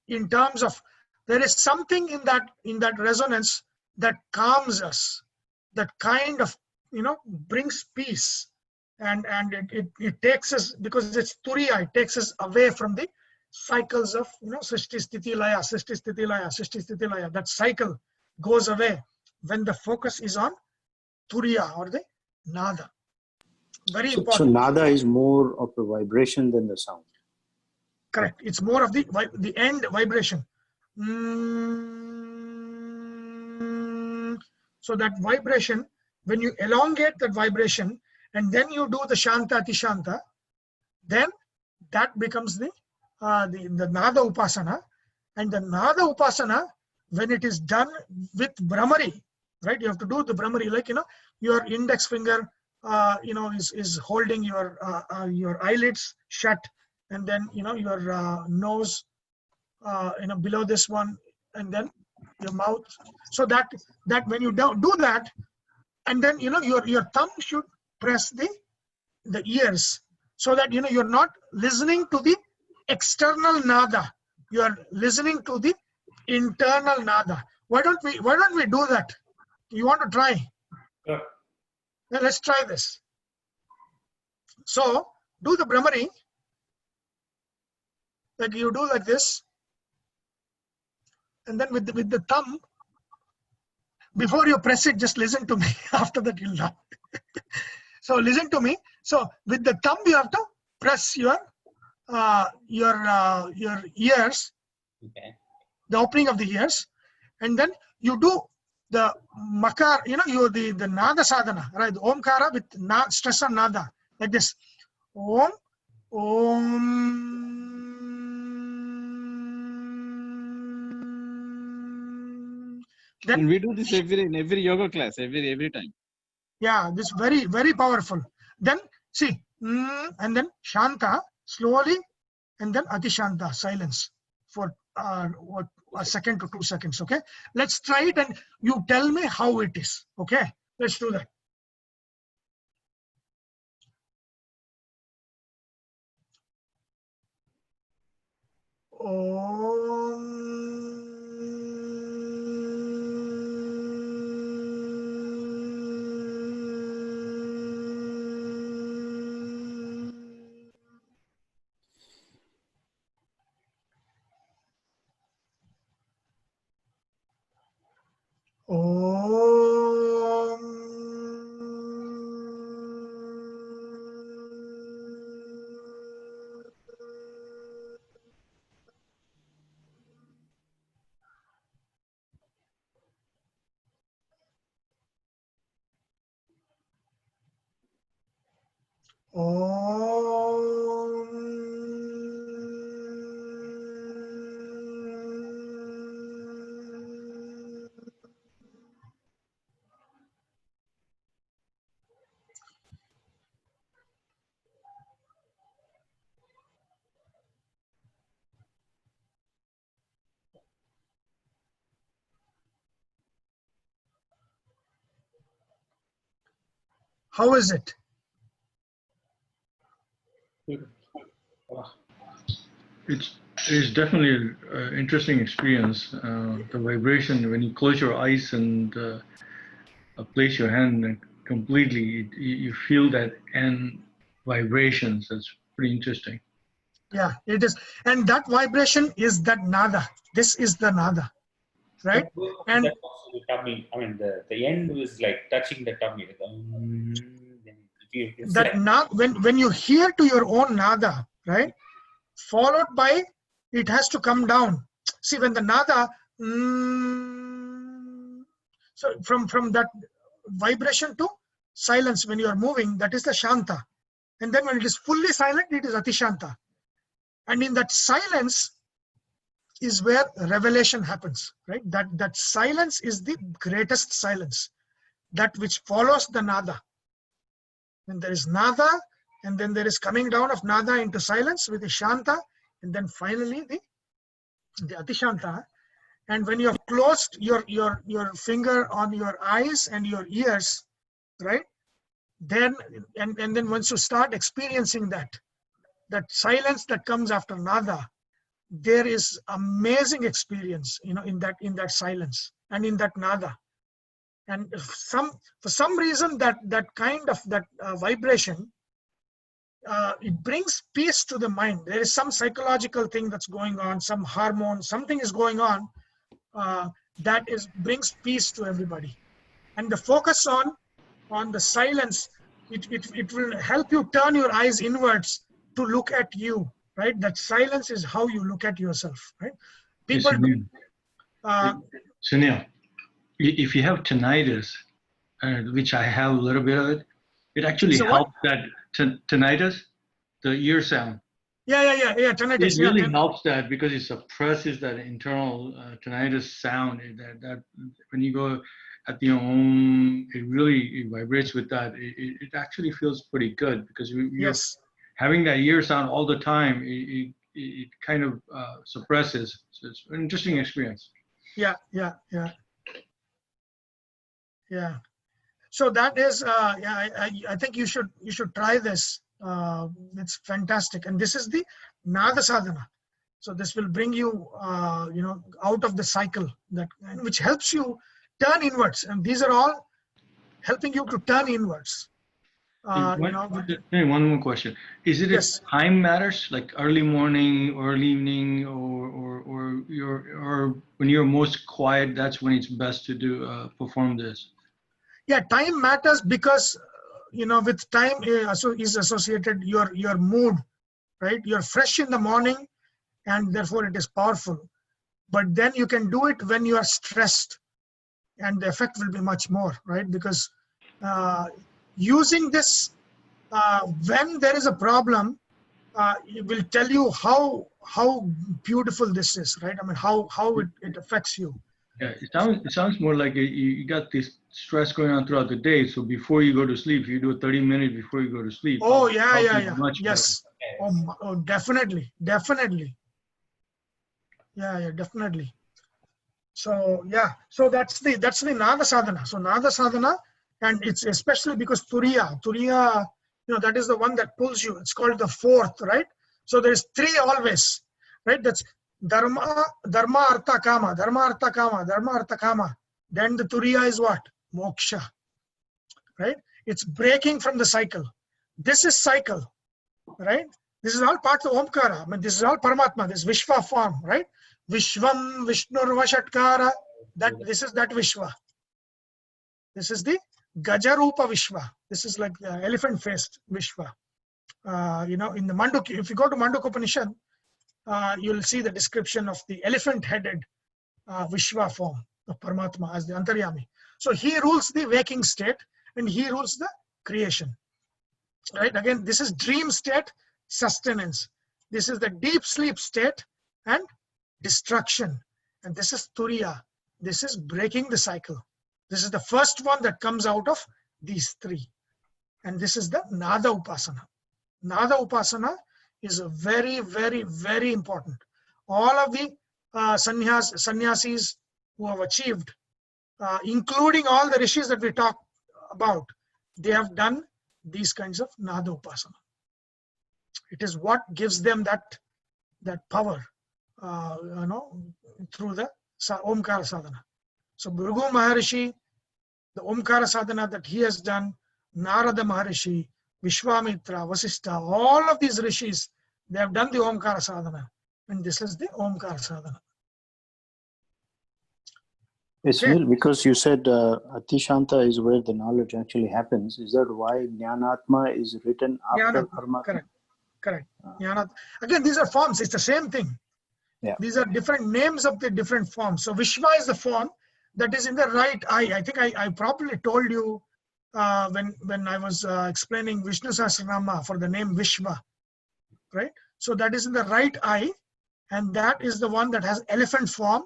in terms of, there is something in that resonance that calms us, that kind of, brings peace. And it takes us, because it's turiya, it takes us away from the cycles of, Srishti Sthiti Laya, Srishti Sthiti Laya, Srishti Sthiti Laya. That cycle goes away when the focus is on turiya or the nada. Very important. So nada is more of a vibration than the sound. Correct. It's more of the end vibration. So that vibration, when you elongate that vibration, and then you do the Shanta Atishanta, then that becomes the Nada Upasana. And the Nada Upasana, when it is done with Brahmari, right? You have to do the Brahmari, like, your index finger, is holding your eyelids shut, and then, your nose, below this one, and then your mouth. So that when you do that, and then, your thumb should press the ears, so that, you're not listening to the external nada. You are listening to the internal nada. Why don't we do that? You want to try? Yeah. Then let's try this. So do the Brahmari, like you do like this, and then with the thumb, before you press it, just listen to me. After that, you'll laugh. So listen to me. So with the thumb, you have to press your ears, Okay. the opening of the ears, and then you do the makar, the nada sadhana, right? The Omkara with stress on nada, like this. Om, Om. Then And we do this in every yoga class, every time. yeah, this very, very powerful. Then see, and then Shanta, slowly, and then Atishanta, silence for a second to 2 seconds. Okay, let's try it, and you tell me how it is. Okay, let's do that. How is it? It's definitely an interesting experience. The vibration when you close your eyes and place your hand and completely, you feel that and vibrations. That's pretty interesting. Yeah, it is. And that vibration is that nada. This is the nada, right? And that also the tummy. I mean, the end was like touching the tummy. that when you hear to your own nada, right? Followed by, it has to come down. See, when the nada, so from that vibration to silence, when you are moving, that is the shanta. And then when it is fully silent, it is atishanta. And in that silence is where revelation happens, right? That silence is the greatest silence, that which follows the nada. When there is nada, and then there is coming down of nada into silence with the shanta, and then finally the atishanta. And when you have closed your finger on your eyes and your ears, right? Then and then once you start experiencing that silence that comes after nada, there is amazing experience, in that silence and in that nada. And for some reason that kind of vibration, it brings peace to the mind. There is some psychological thing that's going on, some hormone, something is going on, that brings peace to everybody. And the focus on the silence, it will help you turn your eyes inwards to look at you, right? That silence is how you look at yourself, right? People do. Sunil, if you have tinnitus, which I have a little bit of it, it actually helps that tinnitus, the ear sound. Yeah, tinnitus. It really helps that because it suppresses that internal tinnitus sound. That when you go at the it vibrates with that. It actually feels pretty good because you're having that ear sound all the time. It kind of suppresses. So it's an interesting experience. Yeah. So that is, I think you should try this. It's fantastic, and this is the nada sadhana. So this will bring you, out of the cycle which helps you turn inwards, and these are all helping you to turn inwards. One more question: is it if time matters, like early morning, early evening, or when you're most quiet? That's when it's best to perform this. Yeah, time matters because with time is associated your mood, right? You're fresh in the morning, and therefore it is powerful. But then you can do it when you are stressed, and the effect will be much more, right? Because using this when there is a problem, it will tell you how beautiful this is, right? I mean, how it affects you. Yeah, it sounds more like you got this stress going on throughout the day. So before you go to sleep, you do a 30 minutes before you go to sleep. Oh, yeah. Yes. Oh, definitely. Yeah, definitely. So yeah, so that's the nada sadhana. So nada sadhana, and it's especially because turiya, that is the one that pulls you. It's called the fourth, right? So there's three always, right? That's Dharma, Artha, Kama, Dharma, Artha, Kama, Dharma, Artha, Kama. Then the Turiya is what? Moksha. Right? It's breaking from the cycle. This is cycle. Right? This is all part of Omkara. I mean, this is all Paramatma, this Vishva form, right? Vishvam, Vishnurva Shatkara. This is that Vishva. This is the Gajarupa Vishva. This is like the elephant-faced Vishva. In the Mandukya, if you go to Mandukya Upanishad, you'll see the description of the elephant-headed Vishva form of Paramatma as the Antaryami. So he rules the waking state and he rules the creation. Right? Again, this is dream state, sustenance. This is the deep sleep state and destruction. And this is Turiya. This is breaking the cycle. This is the first one that comes out of these three. And this is the Nada Upasana. Nada Upasana is very, very, very important. All of the sannyasis who have achieved, including all the Rishis that we talked about, they have done these kinds of Nada Upasana. It is what gives them that power, through the Omkara sadhana. So Bhrigu Maharishi, the Omkara sadhana that he has done, Narada Maharishi, Vishwamitra, Vasistha, all of these Rishis, they have done the Omkara sadhana. And this is the Omkara sadhana. Yes, Okay. because you said Atishanta is where the knowledge actually happens. Is that why Jnanatma is written after Paramatma? Correct. Again, these are forms. It's the same thing. Yeah. These are different names of the different forms. So Vishva is the form that is in the right eye. I think I probably told you when I was explaining Vishnu Sahasranama for the name Vishva, right? So that is in the right eye, and that is the one that has elephant form,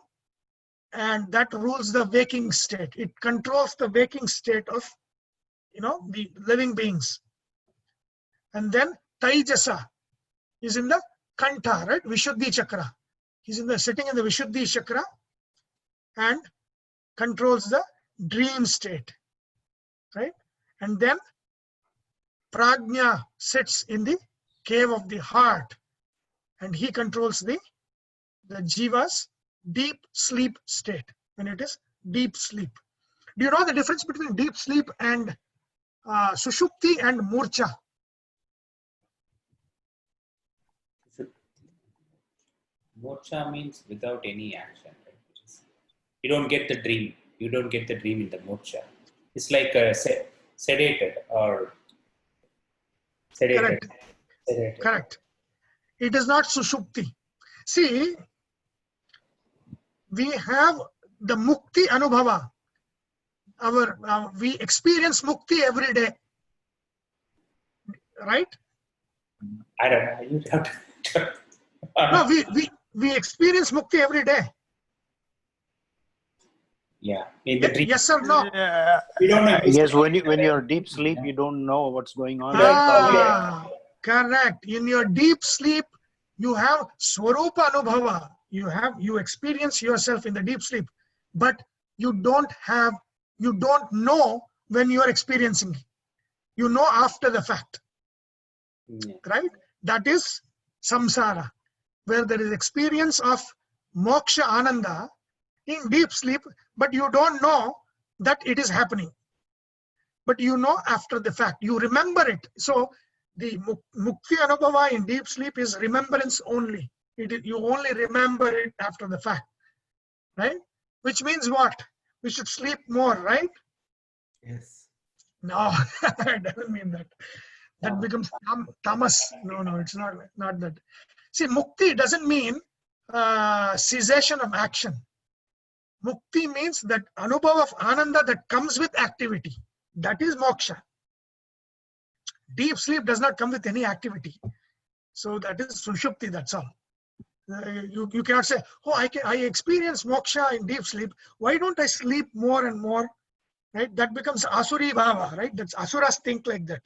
and that rules the waking state. It controls the waking state of, the living beings. And then Taijasa is in the Kanta, right? Vishuddhi Chakra. He's sitting in the Vishuddhi Chakra and controls the dream state, right? And then Prajna sits in the cave of the heart and he controls the Jiva's deep sleep state, when it is deep sleep. Do you know the difference between deep sleep and Sushupti and Murcha? Moksha means without any action. Right? You don't get the dream. You don't get the dream in the moksha. It's like sedated or sedated. Correct. It is not Sushupti. See, we have the Mukti Anubhava. We experience Mukti every day. Right? I don't know. You have to. No, we experience Mukti every day. Yeah. In the dream. Yes or no? We don't know. Yes, when you're deep sleep, you don't know what's going on. Correct. In your deep sleep, you have Swarupa Anubhava. You experience yourself in the deep sleep, but you don't know when you are experiencing it. You know after the fact. Yeah. Right? That is samsara, where there is experience of moksha ananda in deep sleep, but you don't know that it is happening. But you know after the fact. You remember it. So the mukti anubhava in deep sleep is remembrance only. You only remember it after the fact. Right? Which means what? We should sleep more, right? Yes. No, it doesn't mean that. That becomes tamas. No, it's not that. See, mukti doesn't mean cessation of action. Mukti means that anubhava of ananda that comes with activity. That is moksha. Deep sleep does not come with any activity. So that is sushupti, that's all. You cannot say, oh, I experience moksha in deep sleep. Why don't I sleep more and more? Right? That becomes asuri bhava, right? That's asuras think like that.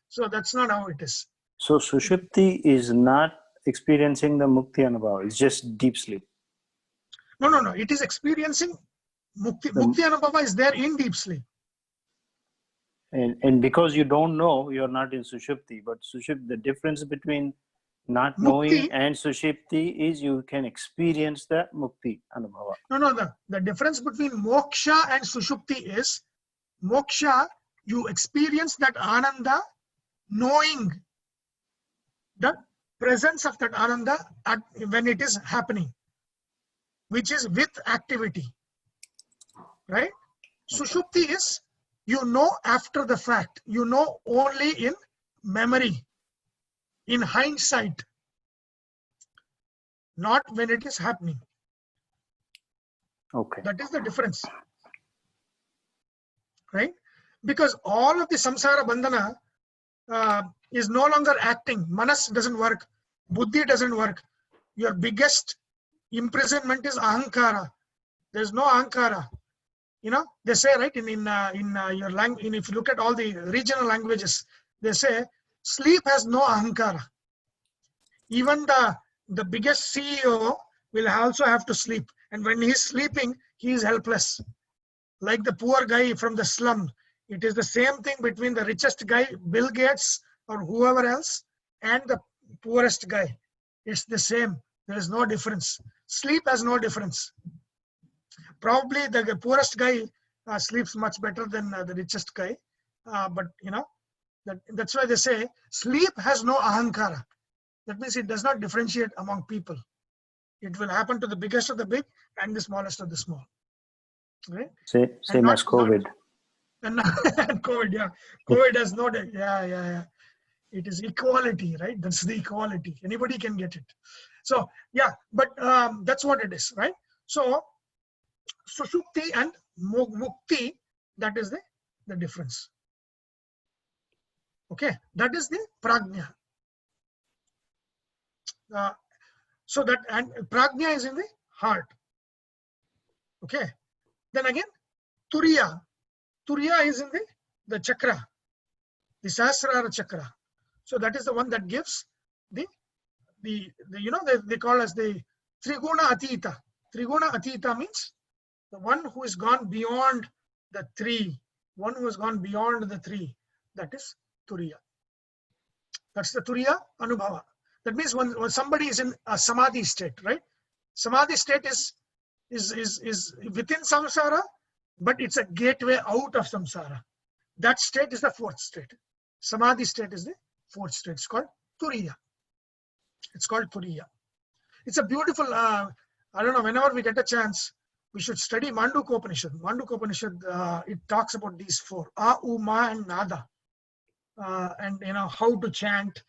So that's not how it is. So Sushupti is not experiencing the Mukti Anubhava. It's just deep sleep. No. It is experiencing Mukti. Mukti Anubhava is there in deep sleep. And because you don't know, you're not in Sushupti. But the difference between Not Mukti, knowing and sushipti is you can experience the mukti anubhava. no. The difference between moksha and sushupti is moksha, you experience that ananda knowing the presence of that ananda when it is happening, which is with activity, right? Sushupti is you know after the fact, you know only in memory, in hindsight, not when it is happening. Okay. That is the difference, right? Because all of the samsara bandhana is no longer acting. Manas doesn't work, buddhi doesn't work. Your biggest imprisonment is ahankara. There's no ahankara. You know, they say, right, in your language, if you look at all the regional languages, they say sleep has no ahankara. Even the biggest CEO will also have to sleep, and when he's sleeping, he is helpless. Like the poor guy from the slum, it is the same thing between the richest guy, Bill Gates or whoever else, and the poorest guy. It's the same. There is no difference. Sleep has no difference. Probably the poorest guy sleeps much better than the richest guy, but you know, that's why they say sleep has no ahankara. That means it does not differentiate among people. It will happen to the biggest of the big and the smallest of the small. Right? Same as COVID. And COVID, yeah. COVID has no, yeah. It is equality, right? That's the equality. Anybody can get it. So, yeah, but that's what it is, right? So, sushupti and mukti, that is the difference. Okay, that is the prajna. So that, and prajna is in the heart. Okay, then again, turiya. Turiya is in the chakra, the Sahasrara chakra. So that is the one that gives the you know, they call us the Triguna Atita. Triguna Atita means the one who has gone beyond the three, one who has gone beyond the three. That is Turiya. That's the Turiya Anubhava. That means when somebody is in a Samadhi state, right? Samadhi state is within samsara, but it's a gateway out of samsara. That state is the fourth state. Samadhi state is the fourth state. It's called Turiya. It's called Turiya. It's a beautiful, I don't know, whenever we get a chance, we should study Mandukya Upanishad. Mandukya Upanishad, it talks about these four, A, U, Ma, and Nada. And you know, how to chant,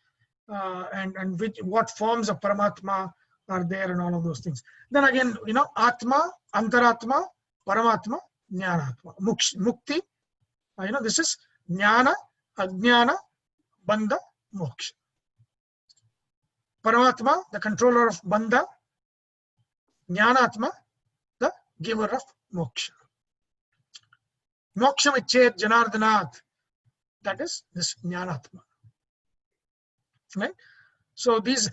and what forms of Paramatma are there, and all of those things. Then again, you know, Atma, Antaratma, Paramatma, Jnanatma. Mukti, you know, this is Jnana, Ajnana, Bandha, Moksha. Paramatma, the controller of Bandha. Jnanatma, the giver of Moksha. Moksham ch10 Janardhanat. That is this Jnanatma. Right? So these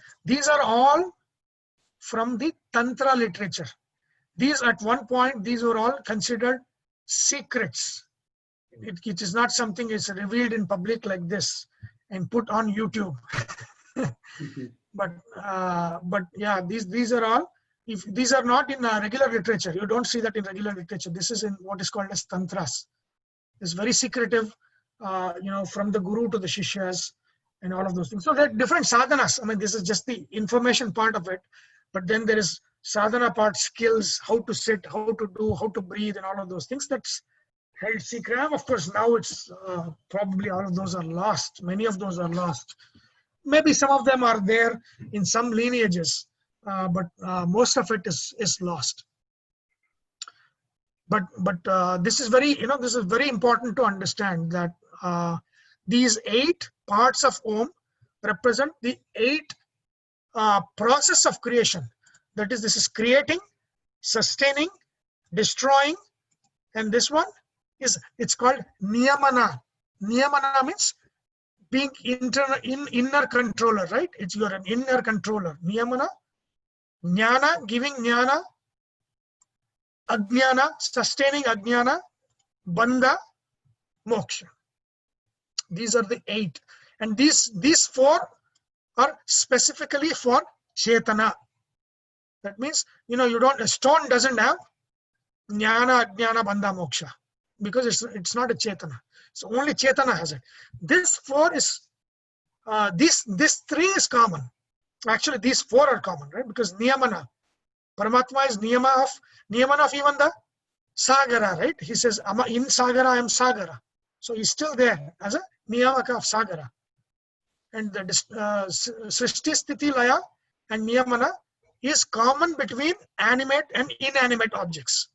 are all from the Tantra literature. These, at one point, these were all considered secrets. It is not something is revealed in public like this and put on YouTube. But yeah, these are all. If these are not in regular literature, you don't see that in regular literature. This is in what is called as tantras. It's very secretive, you know, from the guru to the shishyas and all of those things. So there are different sadhanas. I mean, this is just the information part of it, but then there is sadhana part, skills, how to sit, how to do, how to breathe, and all of those things. That's held secret. Of course, now it's probably all of those are lost. Many of those are lost. Maybe some of them are there in some lineages, but most of it is lost. But this is very, you know, this is very important to understand that these 8 parts of Om represent the 8 process of creation. That is, this is creating, sustaining, destroying, and this one is, it's called Niyamana. Niyamana means being inner controller, right? It's, you're an inner controller. Niyamana, Jnana, giving Jnana, Ajnana, sustaining Ajnana, Bandha, Moksha. These are the 8. And these 4 are specifically for chetana. That means, a stone doesn't have jnana, ajnana, bandha, moksha, because it's not a chetana. So only chetana has it. This four is, this three is common. Actually, these four are common, right? Because niyamana, Paramatma is niyamana of even the Sagara, right? He says, in Sagara, I am Sagara. So he's still there as a niyamaka of Sagara. And the Srishti, Sthiti, Laya and niyamana is common between animate and inanimate objects.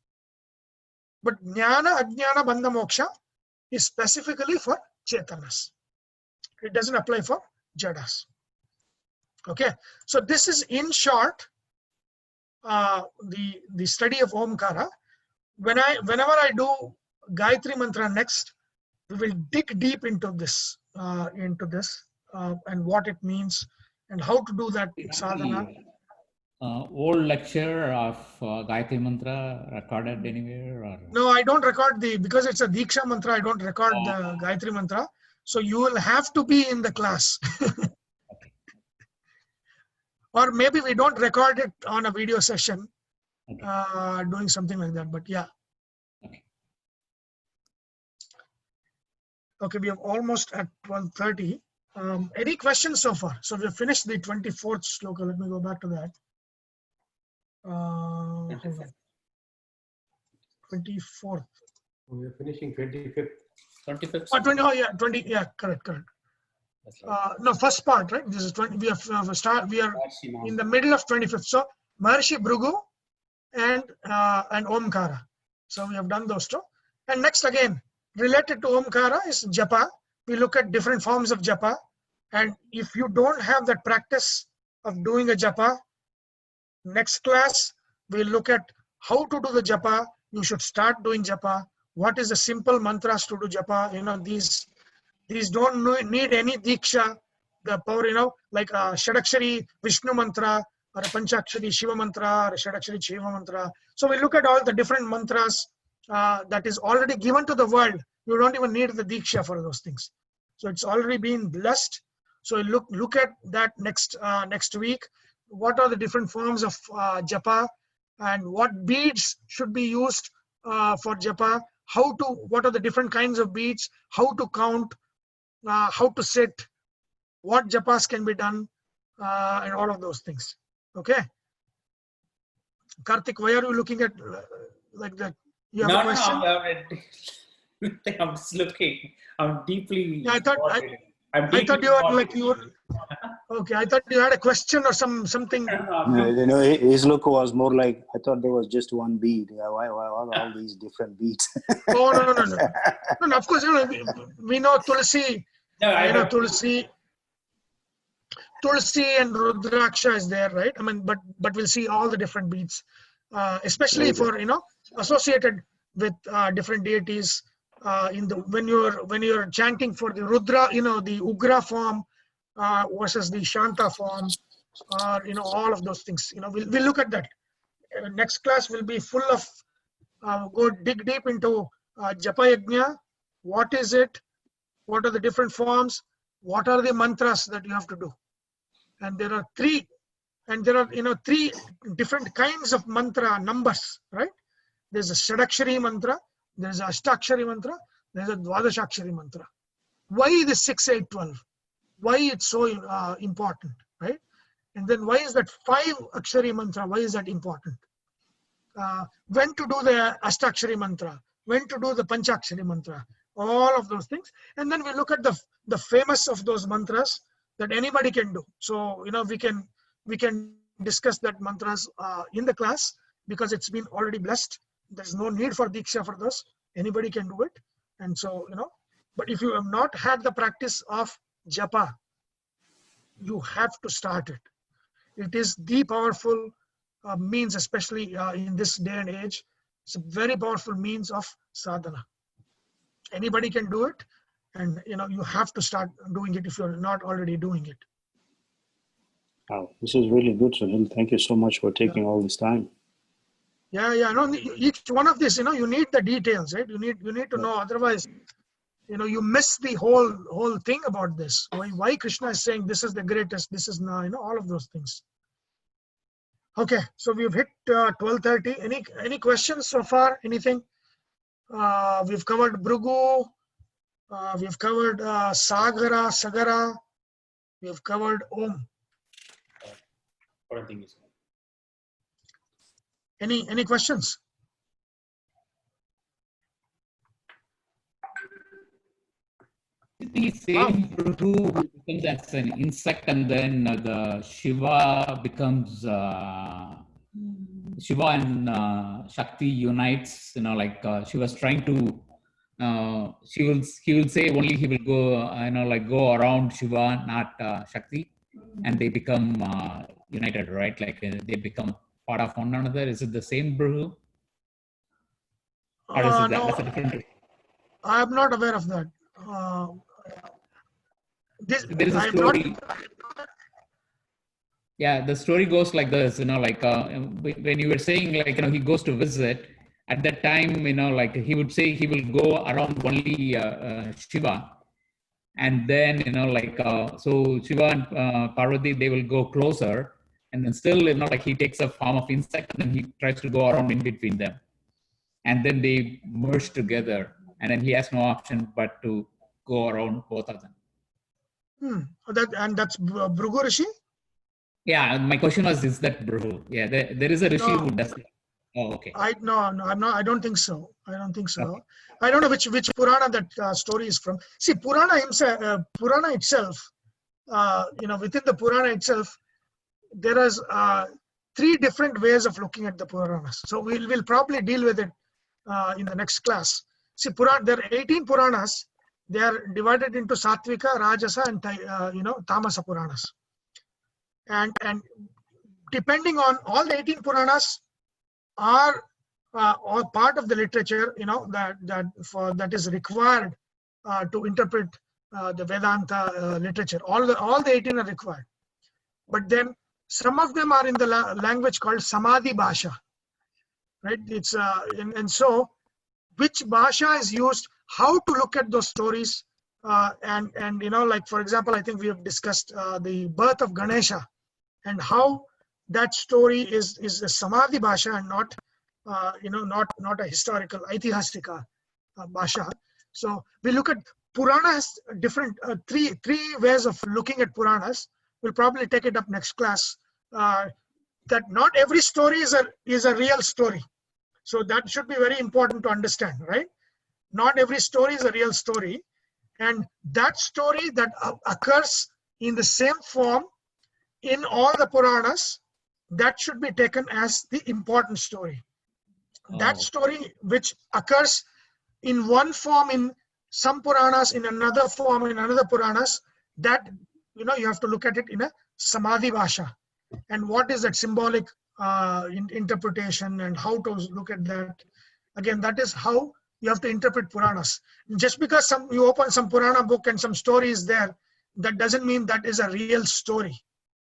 But jnana, ajnana, bandha, moksha is specifically for chetanas. It doesn't apply for jadas. Okay, so this is in short the study of Omkara. Whenever I do Gayatri Mantra next, we will dig deep into this and what it means and how to do that sadhana. Old lecture of Gayatri Mantra recorded anywhere? Or? No, I don't record because it's a Diksha Mantra, I don't record the Gayatri Mantra. So you will have to be in the class. Okay. Or maybe we don't record it on a video session, Okay. doing something like that, but yeah. Okay. Okay, we are almost at 12:30. Any questions so far? So we have finished the 24th shloka. Let me go back to that. Hold on. 24th. We're finishing 25th. 25th. Oh, 20. Oh, yeah, 20. Yeah, correct. That's right. No, first part, right? This is 20. We are in the middle of 25th. So Maharishi Bhrigu and Omkara. So we have done those two. And next again, related to Omkara is japa. We look at different forms of japa. And if you don't have that practice of doing a japa, next class we'll look at how to do the japa. You should start doing japa. What is the simple mantras to do japa? These don't need any diksha. The power, like a Shadakshari Vishnu mantra or a Panchakshari Shiva mantra or a Shadakshari Shiva mantra. So we look at all the different mantras that is already given to the world. You don't even need the diksha for those things. So it's already been blessed. So look at that next week. What are the different forms of japa and what beads should be used for japa? What are the different kinds of beads? How to count? How to sit? What japas can be done? And all of those things. Okay. Karthik, why are you looking at like that? You have a question? No, I'm just looking. I'm deeply. Yeah, I thought you were. Okay, I thought you had a question or something. No, his look was more like, I thought there was just one bead. Why all these different beads? Oh no! Of course, we know Tulsi. Tulsi and Rudraksha is there, right? I mean, but we'll see all the different beads, especially for associated with different deities. When you're chanting for the Rudra, the Ugra form versus the Shanta form, all of those things. We'll look at that. Next class will be full of go dig deep into Japa Yajna. What is it? What are the different forms? What are the mantras that you have to do? And there are three different kinds of mantra numbers, right? There's a Shadakshari mantra, there's a Ashtakshari mantra, there's a Dwadashakshari mantra. Why the 6, 8, 12? Why it's so important, right? And then why is that 5 Akshari mantra? Why is that important? When to do the Ashtakshari mantra? When to do the Panchakshari mantra? All of those things. And then we look at the famous of those mantras that anybody can do. So we can discuss that mantras in the class because it's been already blessed. There's no need for diksha for those. Anybody can do it. And so but if you have not had the practice of japa, you have to start it. It is the powerful means, especially in this day and age. It's a very powerful means of sadhana. Anybody can do it, and you have to start doing it if you're not already doing it. Wow, this is really good, Sunil. Thank you so much for taking all this time. Yeah. No, each one of this, you need the details, right? You need to know. Otherwise, you miss the whole thing about this. Why Krishna is saying this is the greatest, this is now, all of those things. Okay, so we've hit 12:30. Any questions so far? Anything? We've covered Bhrigu. We've covered Sagara. We've covered Om. Any questions? The same Bhrigu becomes as an insect, and then the Shiva becomes Shiva and Shakti unites. Shiva's trying to. He will say only he will go go around Shiva, not Shakti, and they become united, right? They become part of one another. Is it the same Bhrigu? Or is it No, that's a different? I'm not aware of that. There is a story. Yeah, the story goes like this. When you were saying he goes to visit. At that time, he would say he will go around only Shiva, and then so Shiva and Parvati, they will go closer, and then still he takes a form of insect, and then he tries to go around in between them, and then they merge together, and then he has no option but to go around both of them. That's Bhrigu Rishi? Yeah, my question was, is that Bhrigu? Yeah, there is a Rishi who does that. Oh, okay. No, I'm not. I don't think so. Okay. I don't know which Purana that story is from. See, Purana itself, within the Purana itself, there is 3 different ways of looking at the Puranas. So we'll probably deal with it in the next class. See, there are 18 Puranas. They are divided into Sattvika, Rajasa, and Tamasa Puranas. And depending on all the 18 Puranas, are all part of the literature that is required to interpret the Vedanta literature. All the 18 are required, but then some of them are in the language called Samadhi Bhasha, right? It's and so which Bhasha is used, how to look at those stories, and for example, I think we have discussed the birth of Ganesha and how that story is a Samadhi Bhasha and not a historical Aitihasika Bhasha. So we look at Puranas, different three ways of looking at Puranas. We'll probably take it up next class. That not every story is a real story. So that should be very important to understand, right? Not every story is a real story, and that story that occurs in the same form in all the Puranas, that should be taken as the important story. That story which occurs in one form in some Puranas, in another form in another Puranas, that you have to look at it in a Samadhi Bhasha. And what is that symbolic interpretation and how to look at that? Again, that is how you have to interpret Puranas. Just because you open some Purana book and some story is there, that doesn't mean that is a real story,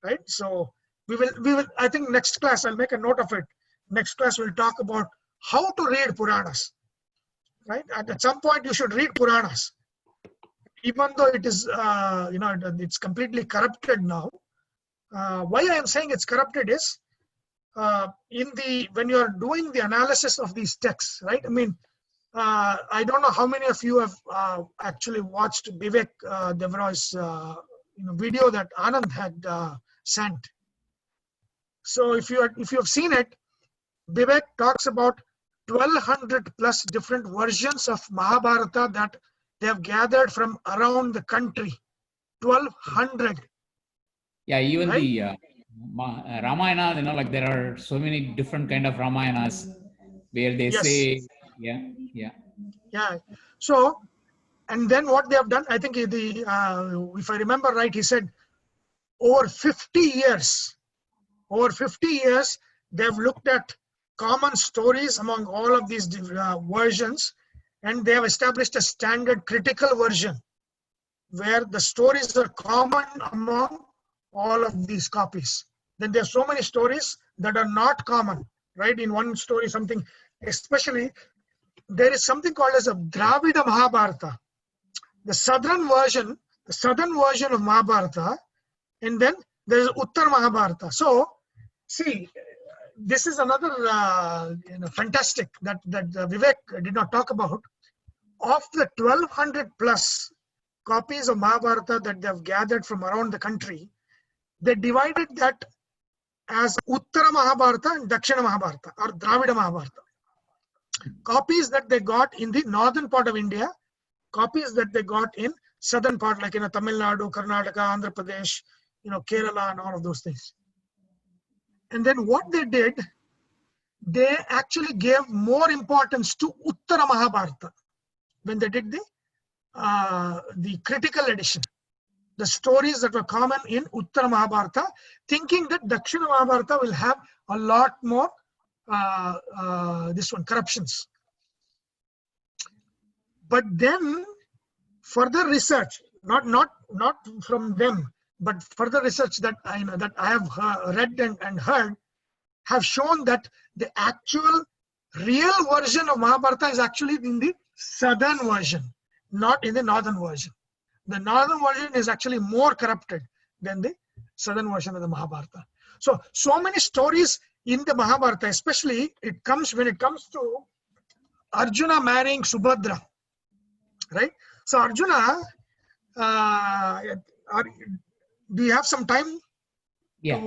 right? So we will, I think next class, I'll make a note of it. Next class, we'll talk about how to read Puranas, right? At some point, you should read Puranas. Even though it is, it's completely corrupted now. Why I am saying it's corrupted is, when you're doing the analysis of these texts, right? I mean, I don't know how many of you have actually watched Vivek Devroy's video that Anand had sent. So if you have seen it, Vivek talks about 1200 plus different versions of Mahabharata that they have gathered from around the country. 1200. Yeah, even right? the Ramayana, there are so many different kind of Ramayanas where they Yes. say, Yeah. So, and then what they have done, I think if I remember right, he said over 50 years, they've looked at common stories among all of these versions, and they have established a standard critical version where the stories are common among all of these copies. Then there are so many stories that are not common, right? In one story, something, especially, there is something called as a Dravida Mahabharata. the southern version of Mahabharata, and then there is Uttar Mahabharata. So, see, this is another fantastic that Vivek did not talk about. Of the 1200 plus copies of Mahabharata that they have gathered from around the country, they divided that as Uttara Mahabharata and Dakshina Mahabharata, or Dravida Mahabharata. Copies that they got in the northern part of India, copies that they got in southern part, like Tamil Nadu, Karnataka, Andhra Pradesh, Kerala, and all of those things. And then what they did, they actually gave more importance to Uttara Mahabharata when they did the critical edition. The stories that were common in Uttara Mahabharata, thinking that Dakshina Mahabharata will have a lot more corruptions. But then further research, not from them, but further research that I have read and heard, have shown that the actual real version of Mahabharata is actually in the southern version, not in the northern version. The northern version is actually more corrupted than the southern version of the Mahabharata. So many stories in the Mahabharata, especially when it comes to Arjuna marrying Subhadra, right? So Arjuna, do you have some time? Yeah.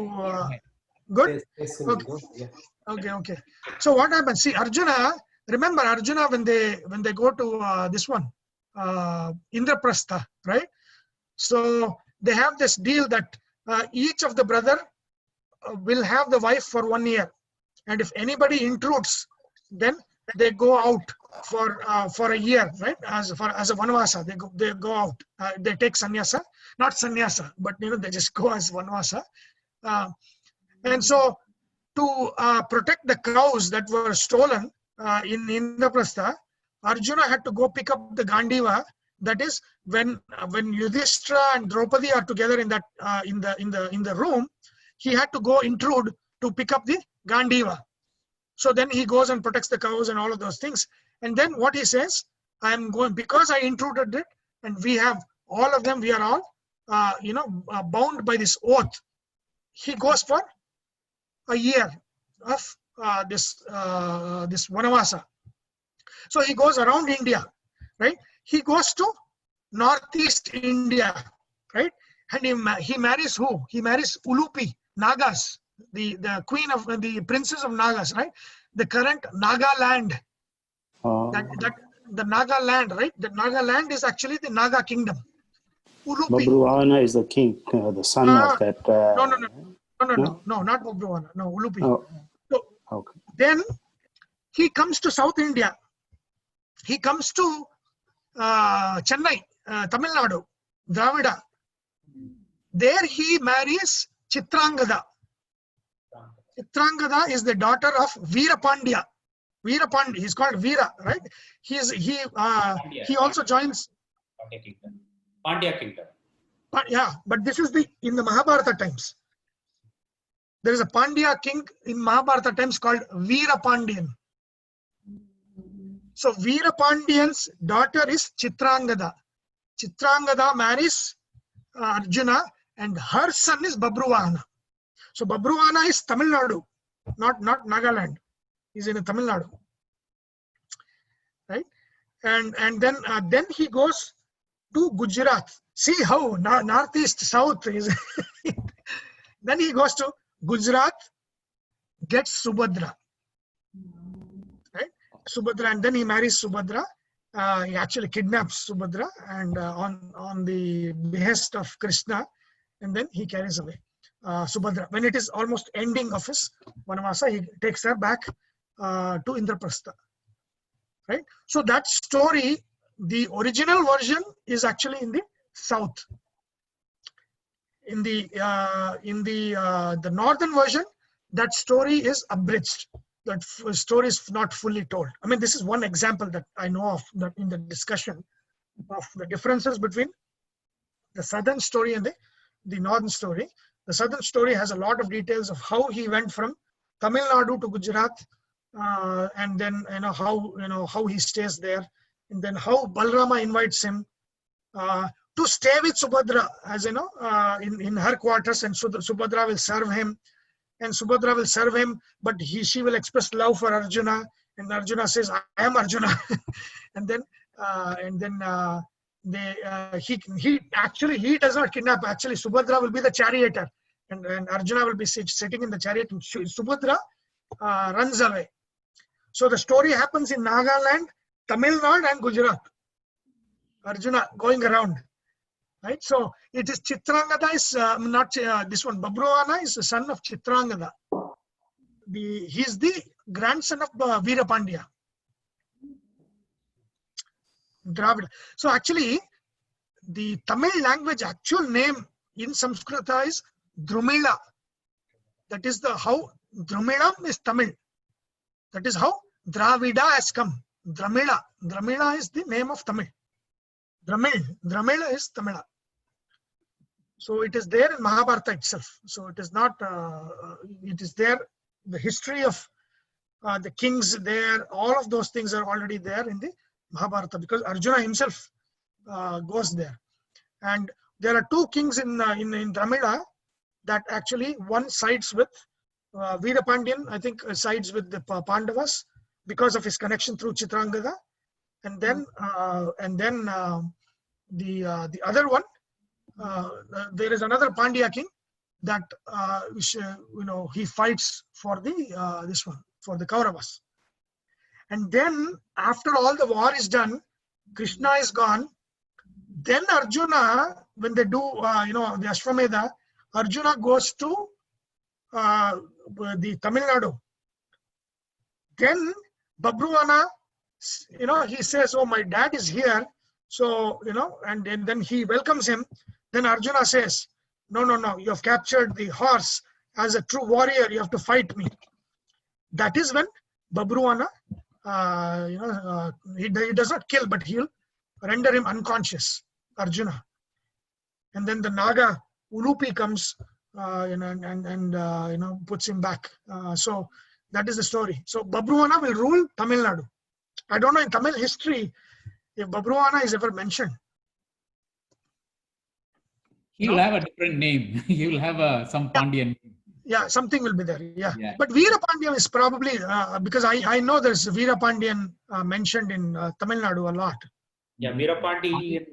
Good? Yes, Okay. go. Yeah. Okay. So what happens? See, remember Arjuna when they go to this one, Indraprastha, right? So they have this deal that each of the brother will have the wife for 1 year, and if anybody intrudes, then they go out for a year, right? As a vanvasa, they go out. They take sannyasa, not sannyasa, but they just go as vanvasa. And so to protect the cows that were stolen in Indraprastha, Arjuna had to go pick up the Gandiva. That is when Yudhishthira and Draupadi are together in that in the room, he had to go intrude to pick up the Gandiva. So then he goes and protects the cows and all of those things. And then what he says, I am going, because I intruded it, and we have all of them, we are all bound by this oath. He goes for a year of this vanavasa. So he goes around India, right? He goes to northeast India, right? And he marries who? He marries Ulupi, Nagas, the queen of the princess of Nagas, right? The current Nagaland. The Nagaland, right? The Nagaland is actually the Naga kingdom. Ulupi. Babruana is the king, the son of that. No, not Babruana. No, Ulupi. Oh. So Okay. then he comes to South India. He comes to Chennai, Tamil Nadu, Dravida. There he marries Chitrangada. Chitrangada is the daughter of Veerapandya. Veerapandya, he's called Veera, right? He also joins Pandya kingdom. Yeah, but this is in the Mahabharata times. There is a Pandya king in Mahabharata times called Veerapandyan. So Veerapandyan's daughter is Chitrangada. Chitrangada marries Arjuna, and her son is Babruana. So Babruana is Tamil Nadu, not Nagaland. He's in Tamil Nadu, right? And then he goes to Gujarat. See how northeast south is. Then he goes to Gujarat, gets Subhadra, right? Subhadra, and then he marries Subhadra. He actually kidnaps Subhadra, and on the behest of Krishna, and then he carries away Subhadra. When it is almost ending of his vanavasa, he takes her back to Indraprastha, right? So that story, the original version is actually in the south. In the northern version, that story is abridged. That story is not fully told. I mean, this is one example that I know of that in the discussion of the differences between the southern story and the northern story. The southern story has a lot of details of how he went from Tamil Nadu to Gujarat, and then how he stays there, and then how Balrama invites him, to stay with Subhadra, as you know, in her quarters, and Subhadra will serve him, and Subhadra will serve him, but she will express love for Arjuna, and Arjuna says, I am Arjuna. and then he does not kidnap. Actually, Subhadra will be the charioteer, and Arjuna will be sitting in the chariot, and Subhadra runs away. So the story happens in Nagaland, Tamil Nadu, and Gujarat. Arjuna going around, right? So it is Chitrangada is not this one. Babruana is the son of Chitrangada. He's the grandson of Veerapandya. Dravida. So actually, the Tamil language actual name in Sanskrita is Drumila. That is how Drumila is Tamil. That is how Dravida has come. Dramila. Dramila is the name of Tamil. Dramila is Tamila. So it is there in Mahabharata itself. So it is not, it is there, the history of the kings there, all of those things are already there in the Mahabharata, because Arjuna himself goes there. And there are two kings in Dramila that actually one sides with Veerapandian, I think sides with the Pandavas because of his connection through Chitrangada, and then the other one, there is another Pandya king that he fights for the this one, for the Kauravas. And then after all the war is done, Krishna is gone. Then Arjuna, when they do the Ashwamedha, Arjuna goes to the Tamil Nadu. Then Babruana, he says, oh, my dad is here. So, and then he welcomes him. Then Arjuna says, no, you have captured the horse. As a true warrior, you have to fight me. That is when Babruana, he does not kill, but he'll render him unconscious, Arjuna. And then the Naga Ulupi comes and puts him back. So that is the story. So Babruana will rule Tamil Nadu. I don't know in Tamil history if Babruana is ever mentioned. He will have a different name. He will have some Pandyan. Yeah, something will be there. Yeah. But Veerapandian is probably, because I know there's Veerapandian mentioned in Tamil Nadu a lot. Yeah, Veerapandian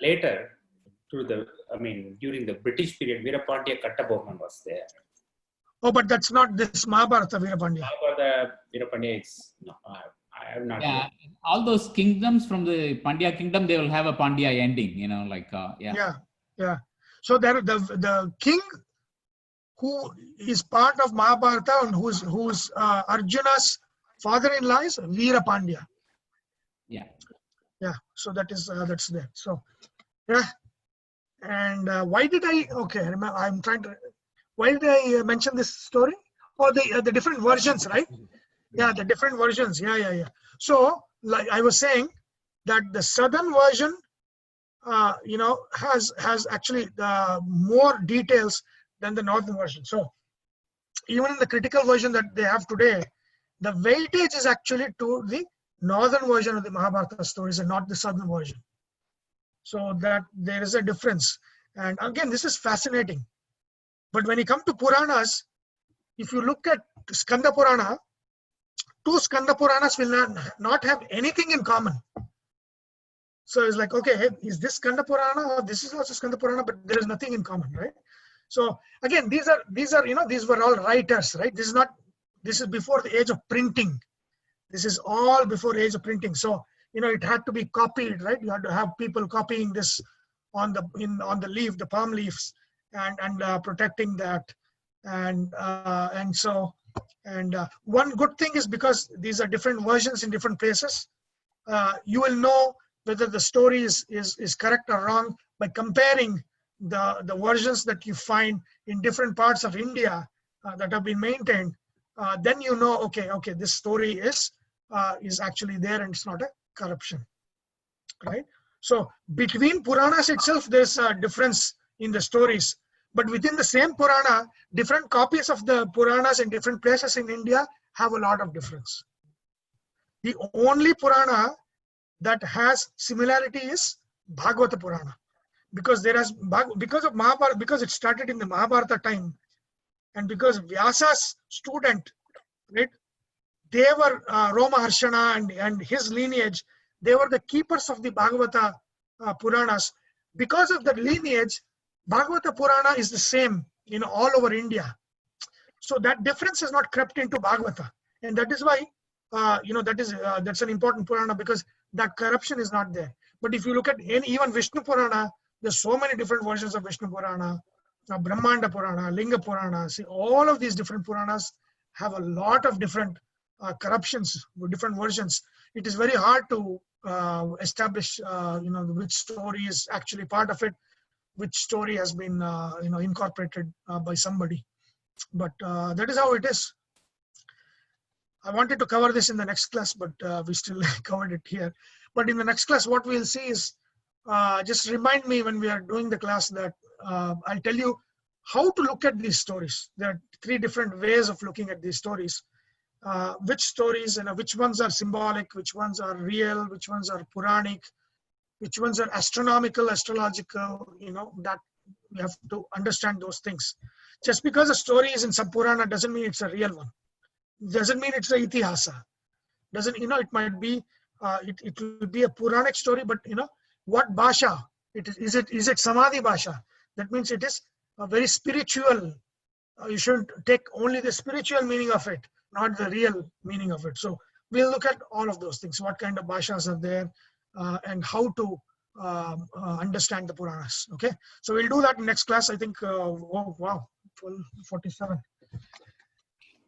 later, during the British period, Veerapandiya Kattabomman was there. Oh, but that's not this Mahabharata Veerapandiya. Mahabharata Veerapandiya is, no, I have not. Yeah, all those kingdoms from the Pandya kingdom, they will have a Pandya ending, Yeah. So there, the king who is part of Mahabharata and who's Arjuna's father-in-law is Veerapandya. Yeah. Yeah. So that's there. So yeah. And why did I? Okay, remember, I'm trying to. Why did I mention this story? Or the different versions, right? Yeah, the different versions. Yeah. So, like I was saying, that the southern version, has actually more details than the northern version. So, even in the critical version that they have today, the weightage is actually to the northern version of the Mahabharata stories and not the southern version. So that there is a difference. And again, this is fascinating. But when you come to Puranas, if you look at Skanda Purana, two Skanda Puranas will not have anything in common. So it's like, okay, is this Skanda Purana or this is also Skanda Purana, but there is nothing in common, right? So again, these were all writers, right? This is before the age of printing. This is all before the age of printing. So, it had to be copied, right? You had to have people copying this on the leaf, the palm leaves, and protecting that. And one good thing is, because these are different versions in different places, you will know whether the story is correct or wrong by comparing the versions that you find in different parts of India that have been maintained. Then okay, this story is actually there and it's not a corruption, right? So between Puranas itself, there's a difference in the stories, but within the same Purana, different copies of the Puranas in different places in India have a lot of difference. The only Purana that has similarity is Bhagavata Purana, because because of Mahabharata, because it started in the Mahabharata time, and because Vyasa's student, right, they were Roma Harshana and his lineage, they were the keepers of the Bhagavata Puranas. Because of that lineage, Bhagavata Purana is the same in all over India. So that difference has not crept into Bhagavata, and that is why that's an important Purana, because that corruption is not there. But if you look at even Vishnu Purana, there's so many different versions of Vishnu Purana, Brahmanda Purana, Linga Purana. See, all of these different Puranas have a lot of different corruptions, different versions. It is very hard to establish, which story is actually part of it, which story has been, incorporated by somebody. But that is how it is. I wanted to cover this in the next class, but we still covered it here. But in the next class, what we'll see is, just remind me when we are doing the class that I'll tell you how to look at these stories. There are 3 different ways of looking at these stories. Which stories, which ones are symbolic, which ones are real, which ones are Puranic, which ones are astronomical, astrological, that we have to understand those things. Just because a story is in some Purana doesn't mean it's a real one. Doesn't mean it's a itihasa. Doesn't, it might be, it will be a Puranic story, but what Bhasha it is. Is it Samadhi Bhasha? That means it is a very spiritual. You shouldn't take only the spiritual meaning of it, not the real meaning of it. So we'll look at all of those things. What kind of Bhashas are there, and how to understand the Puranas. Okay, so we'll do that in next class. I think. Oh wow, 12:47.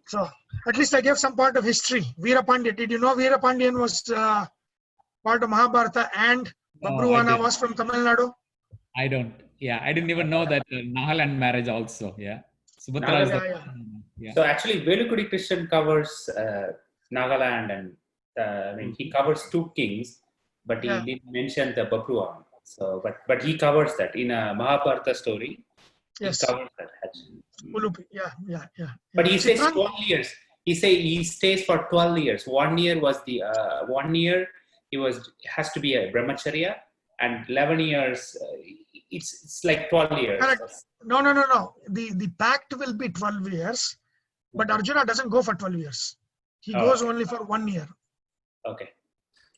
So at least I gave some part of history. Veera Pandya. Did you know Veera Pandyan was part of Mahabharata and Babruwana was from Tamil Nadu? I don't. Yeah, I didn't even know that Nagaland marriage also. Yeah. Subhadra is yeah. So actually, Velukudi Krishnan covers Nagaland, and he covers 2 kings, but he didn't mention the Babruwana. So, but he covers that in a Mahabharata story. Yes. He covers that actually. Ulupi. Yeah. But he says 12 years. He stays for 12 years. 1 year was the 1 year. Has to be a brahmacharya, and 11 years. It's like 12 years. Correct. No. The pact will be 12 years, but Arjuna doesn't go for 12 years. He goes only for 1 year. Okay.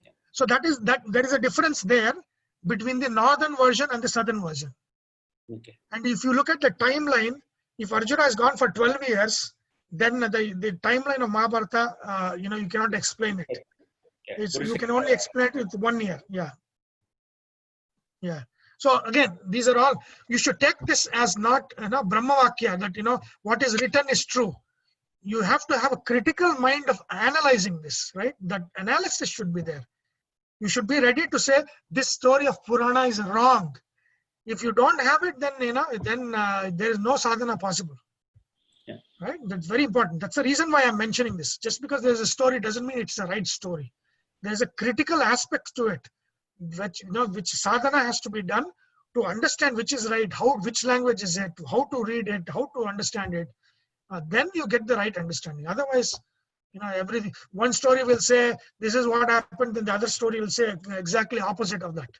Yeah. So there is a difference there between the northern version and the southern version. Okay. And if you look at the timeline, if Arjuna has gone for 12 years, then the timeline of Mahabharata, you cannot explain it. Yeah. You can only explain it with 1 year. Yeah. So again, these are all, you should take this as not Brahmavakya, that what is written is true. You have to have a critical mind of analyzing this, right? That analysis should be there. You should be ready to say this story of Purana is wrong. If you don't have it, then there is no sadhana possible. Yeah. Right? That's very important. That's the reason why I'm mentioning this. Just because there's a story doesn't mean it's the right story. There's a critical aspect to it, which sadhana has to be done to understand which is right, which language is it, how to read it, how to understand it. Then you get the right understanding. Otherwise, everything. One story will say this is what happened, then the other story will say exactly opposite of that.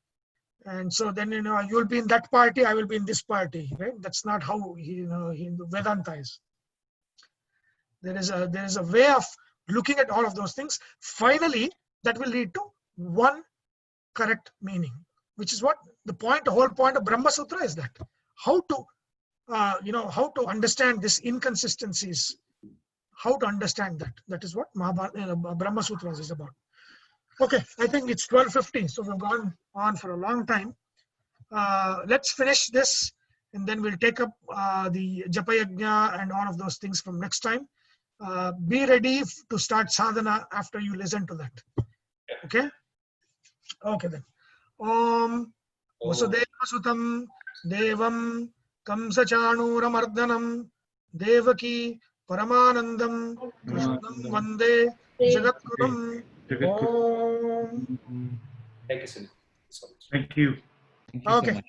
And so then you'll be in that party, I will be in this party. Right? That's not how Vedanta is. There is a way of looking at all of those things. Finally, that will lead to one correct meaning, which is what the whole point of Brahma Sutra is, that how to understand these inconsistencies, how to understand that. That is what Brahma Sutras is about. Okay, I think it's 12:50, so we've gone on for a long time. Let's finish this, and then we'll take up the Japa Yajna and all of those things from next time. Be ready to start sadhana after you listen to that. Okay? Okay then. Om Vasudeva Sutam Devam Kamsachanuramardanam Devaki Paramanandam Krishnam Vande Jagatgurum. Om. Thank you so much. Thank you. Okay.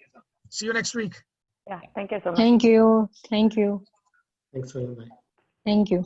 See you next week. Yeah, thank you so much. Thank you. Thanks a lot. Thank you.